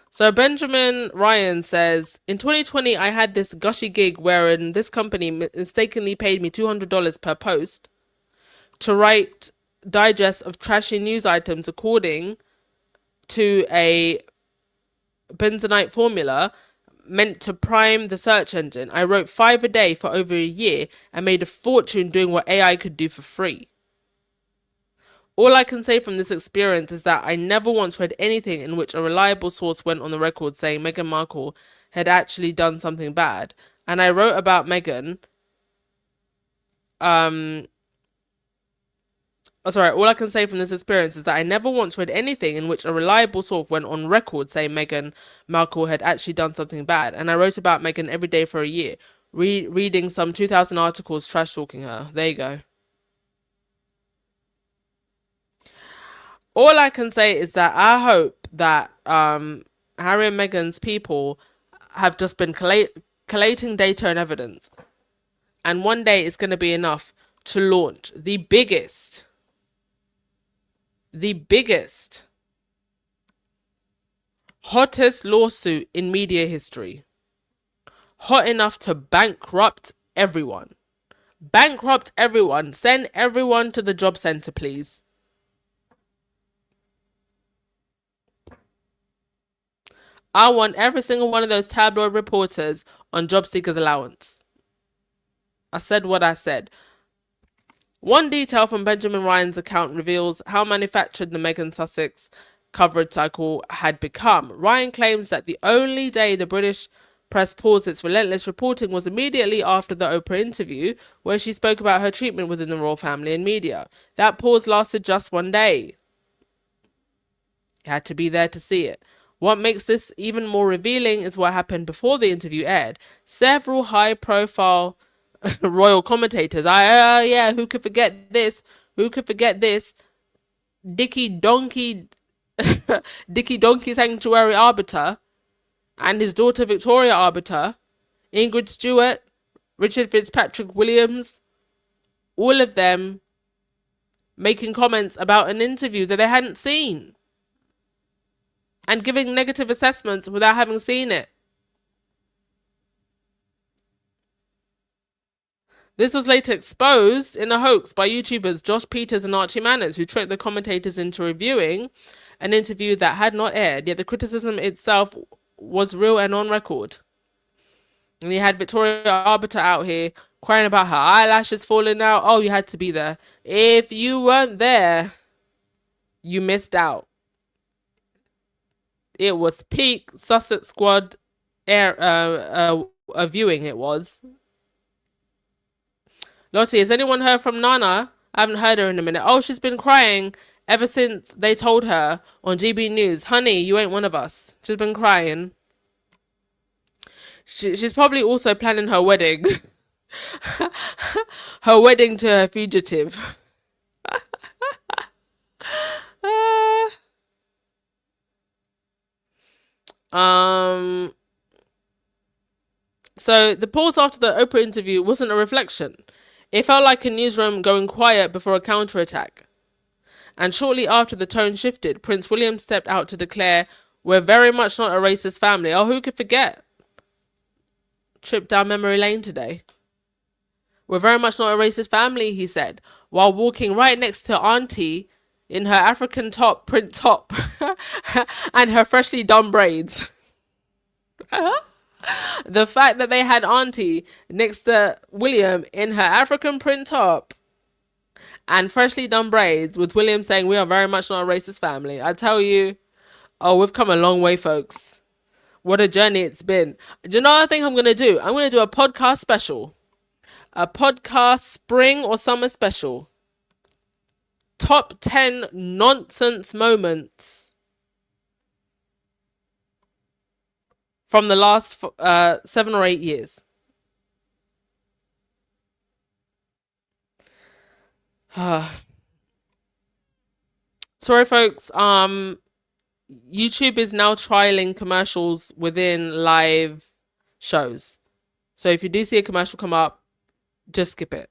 So Benjamin Ryan says, in 2020, I had this gushy gig wherein this company mistakenly paid me $200 per post to write digest of trashy news items according to a bentonite formula meant to prime the search engine. I wrote 5 a day for over a year and made a fortune doing what AI could do for free. All I can say from this experience is that I never once read anything in which a reliable source went on the record saying Meghan Markle had actually done something bad. And I wrote about Meghan all I can say from this experience is that I never once read anything in which a reliable source went on record saying Meghan Markle had actually done something bad. And I wrote about Meghan every day for a year, reading some 2,000 articles trash talking her. There you go. All I can say is that I hope that Harry and Meghan's people have just been collating data and evidence. And one day it's going to be enough to launch the biggest, hottest lawsuit in media history. Hot enough to bankrupt everyone. Bankrupt everyone. Send everyone to the job center, please. I want every single one of those tabloid reporters on job seekers allowance. I said what I said. One detail from Benjamin Ryan's account reveals how manufactured the Meghan Sussex coverage cycle had become. Ryan claims that the only day the British press paused its relentless reporting was immediately after the Oprah interview, where she spoke about her treatment within the royal family and media. That pause lasted just one day. You had to be there to see it. What makes this even more revealing is what happened before the interview aired. Several high-profile royal commentators, who could forget this? Who could forget this? Dickie Donkey Sanctuary Arbiter and his daughter Victoria Arbiter, Ingrid Stewart, Richard Fitzpatrick Williams, all of them making comments about an interview that they hadn't seen and giving negative assessments without having seen it. This was later exposed in a hoax by YouTubers Josh Peters and Archie Manners, who tricked the commentators into reviewing an interview that had not aired, yet the criticism itself was real and on record. And you had Victoria Arbiter out here crying about her eyelashes falling out. Oh, you had to be there. If you weren't there, you missed out. It was peak Sussex Squad viewing, it was. Lottie, has anyone heard from Nana? I haven't heard her in a minute. Oh, she's been crying ever since they told her on GB News, honey, you ain't one of us. She's been crying. She's probably also planning her wedding. Her wedding to her fugitive. So the pause after the Oprah interview wasn't a reflection. It felt like a newsroom going quiet before a counterattack. And shortly after the tone shifted, Prince William stepped out to declare, we're very much not a racist family. Oh, who could forget? Trip down memory lane today. We're very much not a racist family, he said, while walking right next to Auntie in her African print top and her freshly done braids. The fact that they had Auntie next to William in her African print top and freshly done braids, with William saying, we are very much not a racist family. I tell you, oh, we've come a long way, folks. What a journey it's been. Do you know what I think I'm going to do? I'm going to do a podcast special. A podcast spring or summer special. Top 10 nonsense moments from the last 7 or 8 years. Sorry, folks. YouTube is now trialing commercials within live shows. So if you do see a commercial come up, just skip it.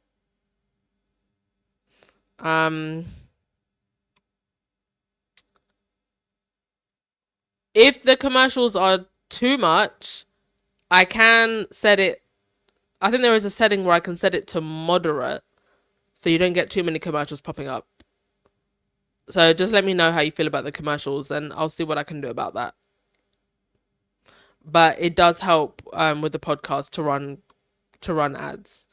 If the commercials are too much, I can set it. I think there is a setting where I can set it to moderate, so you don't get too many commercials popping up. So just let me know how you feel about the commercials, and I'll see what I can do about that. But it does help with the podcast to run ads.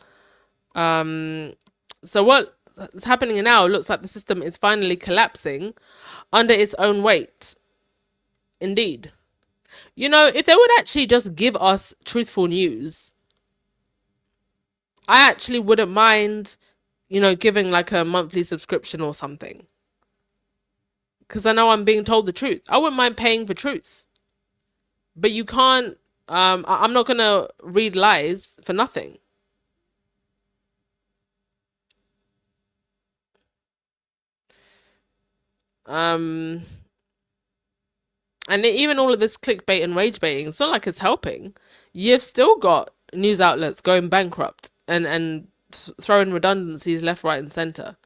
So what's happening now? It looks like the system is finally collapsing under its own weight. Indeed. You know, if they would actually just give us truthful news, I actually wouldn't mind, you know, giving like a monthly subscription or something. Because I know I'm being told the truth. I wouldn't mind paying for truth. But you can't, I'm not going to read lies for nothing. And even all of this clickbait and rage baiting, it's not like it's helping. You've still got news outlets going bankrupt and throwing redundancies left, right, and center.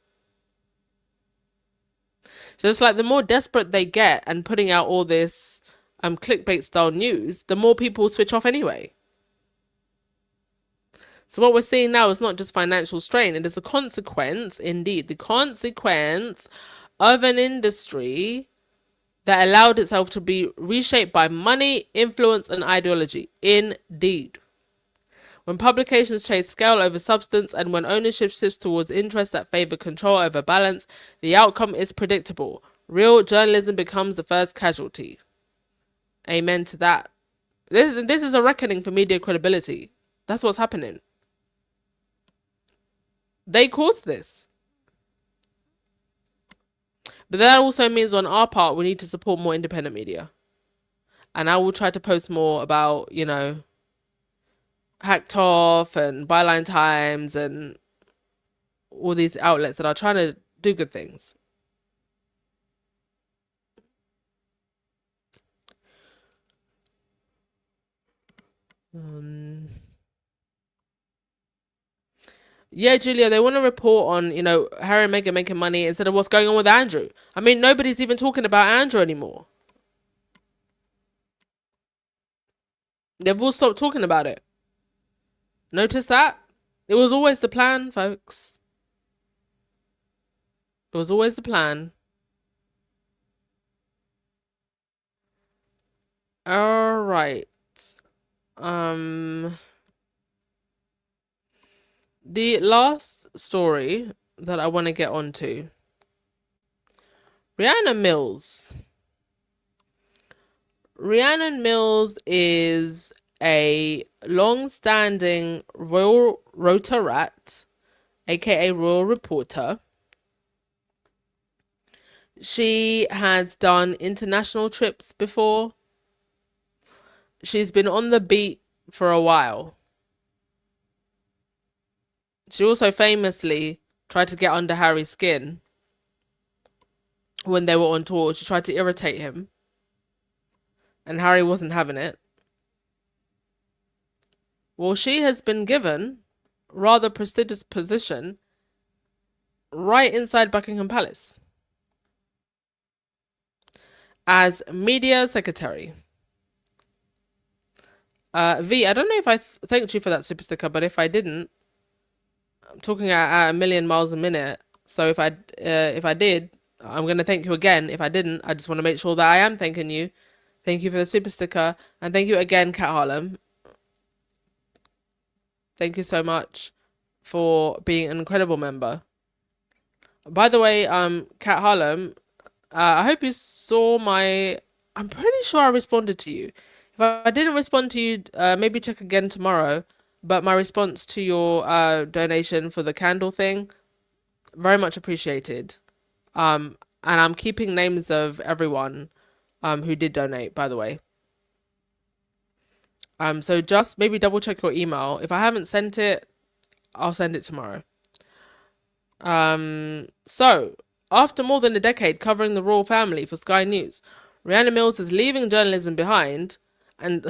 So it's like the more desperate they get and putting out all this clickbait style news, the more people switch off anyway. So what we're seeing now is not just financial strain, it is a consequence, indeed, the consequence of an industry that allowed itself to be reshaped by money, influence, and ideology. Indeed. When publications chase scale over substance and when ownership shifts towards interests that favor control over balance, the outcome is predictable. Real journalism becomes the first casualty. Amen to that. This is a reckoning for media credibility. That's what's happening. They caused this. But that also means on our part, we need to support more independent media. And I will try to post more about, you know, Hacked Off and Byline Times and all these outlets that are trying to do good things. Yeah, Julia, they want to report on, Harry and Meghan making money instead of what's going on with Andrew. I mean, nobody's even talking about Andrew anymore. They've all stopped talking about it. Notice that? It was always the plan, folks. It was always the plan. All right. Um, the last story that I want to get onto. Rhiannon Mills. Rhiannon Mills is a long-standing royal rotarette, aka royal reporter. She has done international trips before. She's been on the beat for a while. She also famously tried to get under Harry's skin when they were on tour. She tried to irritate him, and Harry wasn't having it. Well, she has been given a rather prestigious position right inside Buckingham Palace as media secretary. V, I don't know if I thanked you for that super sticker, but if I didn't, I'm talking at a million miles a minute. So if I did, I'm gonna thank you again. If I didn't, I just want to make sure that I am thanking you. Thank you for the super sticker, and thank you again, Kat Harlem. Thank you so much for being an incredible member. By the way, Kat Harlem, I hope you saw my. I'm pretty sure I responded to you. If I didn't respond to you, maybe check again tomorrow. But my response to your donation for the candle thing, very much appreciated. And I'm keeping names of everyone who did donate, by the way. So just maybe double check your email. If I haven't sent it, I'll send it tomorrow. So after more than a decade covering the royal family for Sky News, Rhiannon Mills is leaving journalism behind and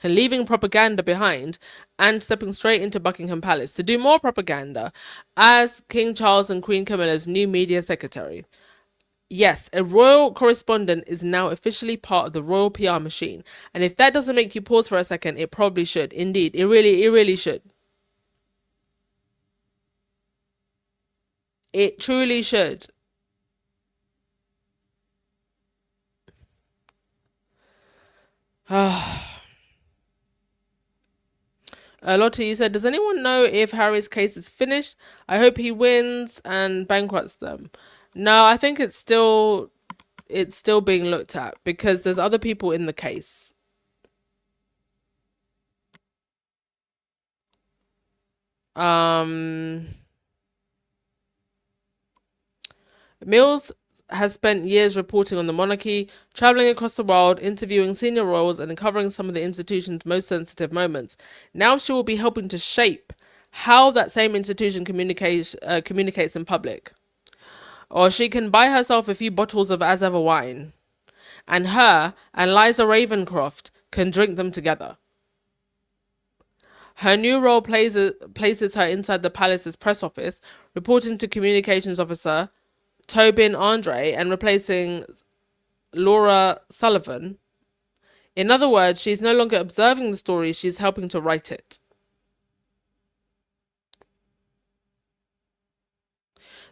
leaving propaganda behind and stepping straight into Buckingham Palace to do more propaganda as King Charles and Queen Camilla's new media secretary. Yes, a royal correspondent is now officially part of the royal PR machine. And if that doesn't make you pause for a second, it probably should. Indeed, it really should. It truly should. Lottie, you said, does anyone know if Harry's case is finished? I hope he wins and bankrupts them. No, I think it's still being looked at because there's other people in the case. Mills has spent years reporting on the monarchy, traveling across the world, interviewing senior royals, and covering some of the institution's most sensitive moments. Now she will be helping to shape how that same institution communicates in public. Or she can buy herself a few bottles of as ever wine, and her and Liza Ravencroft can drink them together. Her new role places her inside the palace's press office, reporting to communications officer Tobin Andre and replacing Laura Sullivan. In other words, she's no longer observing the story, she's helping to write it.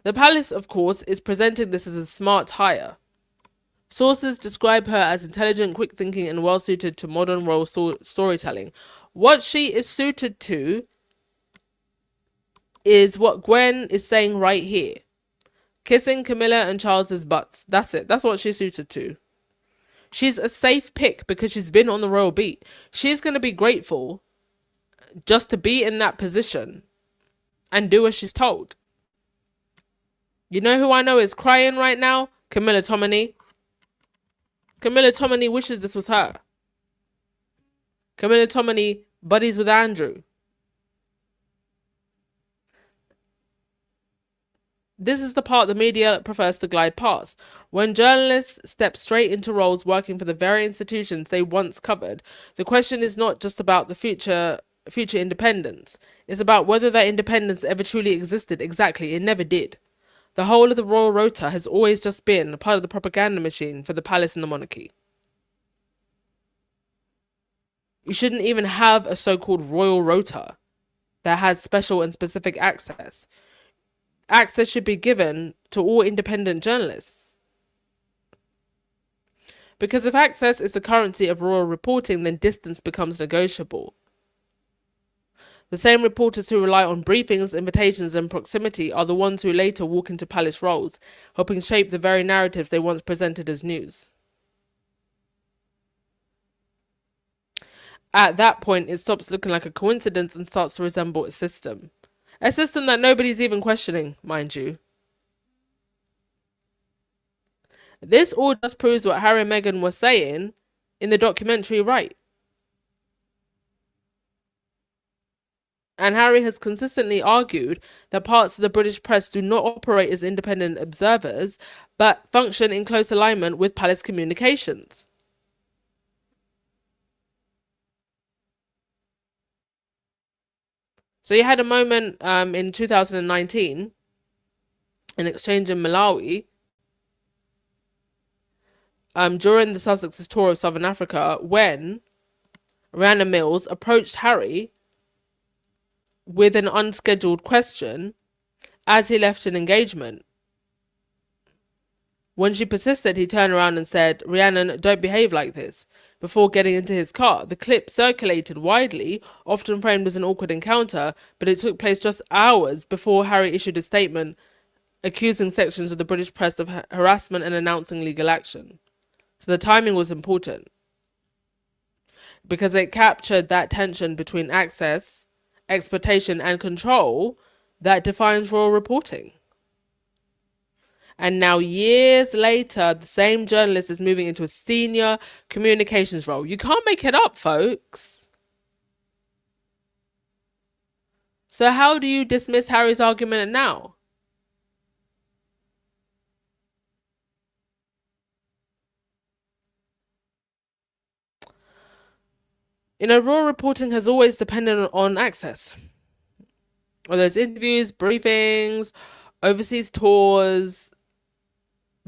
The palace, of course, is presenting this as a smart hire. Sources describe her as intelligent, quick-thinking, and well-suited to modern royal storytelling. What she is suited to is what Gwen is saying right here. Kissing Camilla and Charles's butts. That's it. That's what she's suited to. She's a safe pick because she's been on the royal beat. She's going to be grateful just to be in that position and do as she's told. You know who I know is crying right now? Camilla Tominey. Camilla Tominey wishes this was her. Camilla Tominey buddies with Andrew. This is the part the media prefers to glide past. When journalists step straight into roles working for the very institutions they once covered, the question is not just about the future future independence. It's about whether that independence ever truly existed. Exactly, it never did. The whole of the royal rota has always just been a part of the propaganda machine for the palace and the monarchy. You shouldn't even have a so-called royal rota that has special and specific access. Access should be given to all independent journalists. Because if access is the currency of royal reporting, then distance becomes negotiable. The same reporters who rely on briefings, invitations, and proximity are the ones who later walk into palace roles, helping shape the very narratives they once presented as news. At that point, it stops looking like a coincidence and starts to resemble a system. A system that nobody's even questioning, mind you. This all just proves what Harry and Meghan were saying in the documentary, right? And Harry has consistently argued that parts of the British press do not operate as independent observers, but function in close alignment with palace communications. So you had a moment in 2019, an exchange in Malawi, during the Sussexes tour of Southern Africa, when Rihanna Mills approached Harry with an unscheduled question as he left an engagement. When she persisted, he turned around and said, "Rhiannon, don't behave like this," before getting into his car. The clip circulated widely, often framed as an awkward encounter, but it took place just hours before Harry issued a statement accusing sections of the British press of harassment and announcing legal action. So the timing was important because it captured that tension between access, exploitation, and control that defines royal reporting. And now, years later, the same journalist is moving into a senior communications role. You can't make it up, folks. So how do you dismiss Harry's argument now? Royal reporting has always depended on access. Whether it's interviews, briefings, overseas tours,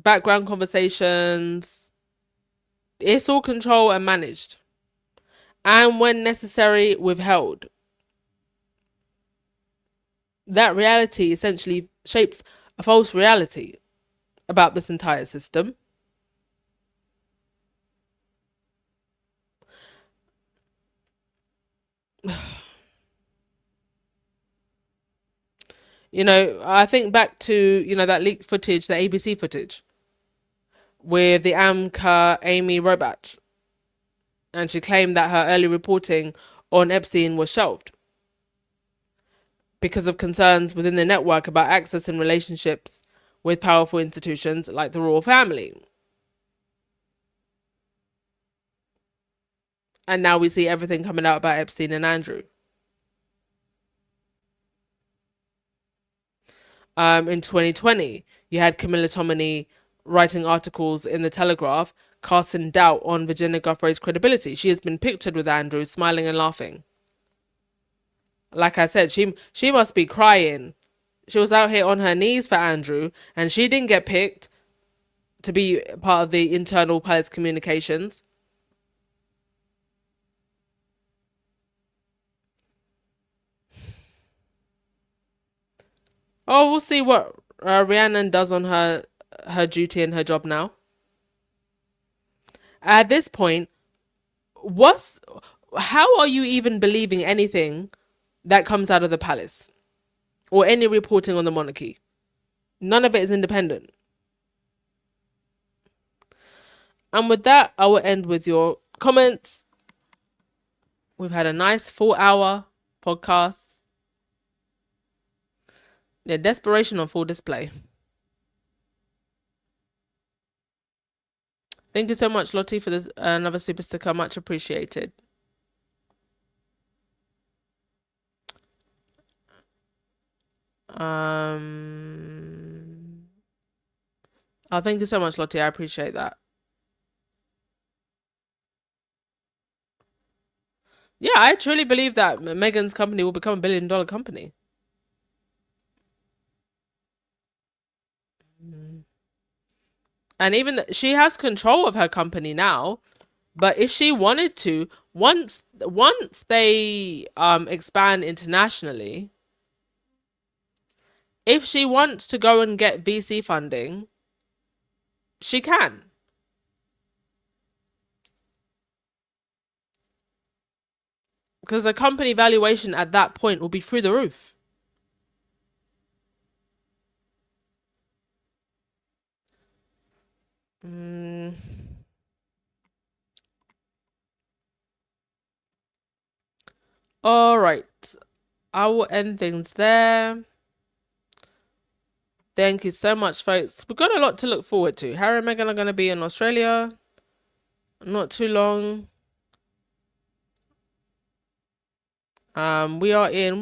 background conversations, it's all controlled and managed. And when necessary, withheld. That reality essentially shapes a false reality about this entire system. I think back to, that leaked footage, the ABC footage, with the anchor Amy Robach. And she claimed that her early reporting on Epstein was shelved because of concerns within the network about access and relationships with powerful institutions like the royal family. And now we see everything coming out about Epstein and Andrew. In 2020, you had Camilla Tominey writing articles in the Telegraph casting doubt on Virginia Giuffre's credibility. She has been pictured with Andrew smiling and laughing. Like I said, she must be crying. She was out here on her knees for Andrew, and she didn't get picked to be part of the internal palace communications. Oh, we'll see what Rhiannon does on her duty and her job now. At this point, how are you even believing anything that comes out of the palace or any reporting on the monarchy? None of it is independent. And with that, I will end with your comments. We've had a nice 4-hour podcast. Yeah, desperation on full display. Thank you so much, Lottie, for this another super sticker. Much appreciated. Oh, thank you so much, Lottie. I appreciate that. Yeah, I truly believe that Meghan's company will become $1 billion company. Mm. And even she has control of her company now. But if she wanted to, once they expand internationally, if she wants to go and get VC funding, she can. Because the company valuation at that point will be through the roof. Mm. All right. I will end things there. Thank you so much, folks. We've got a lot to look forward to. Harry and Meghan are going to be in Australia not too long.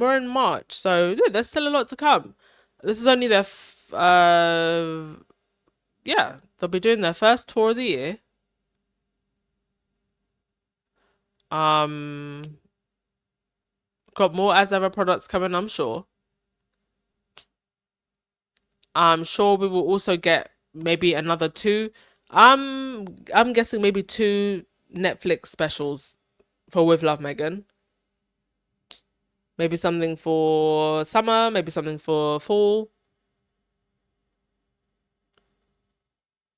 We're in March, so yeah, there's still a lot to come. This is only their yeah, they'll be doing their first tour of the year. Um, got more as ever products coming, I'm sure. I'm sure we will also get maybe another two. I'm guessing maybe two Netflix specials for With Love Meghan. Maybe something for summer, maybe something for fall.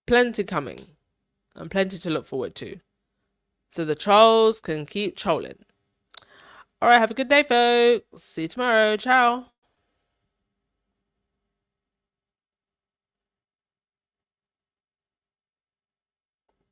Plenty coming and plenty to look forward to. So the trolls can keep trolling. All right, have a good day, folks. See you tomorrow. Ciao.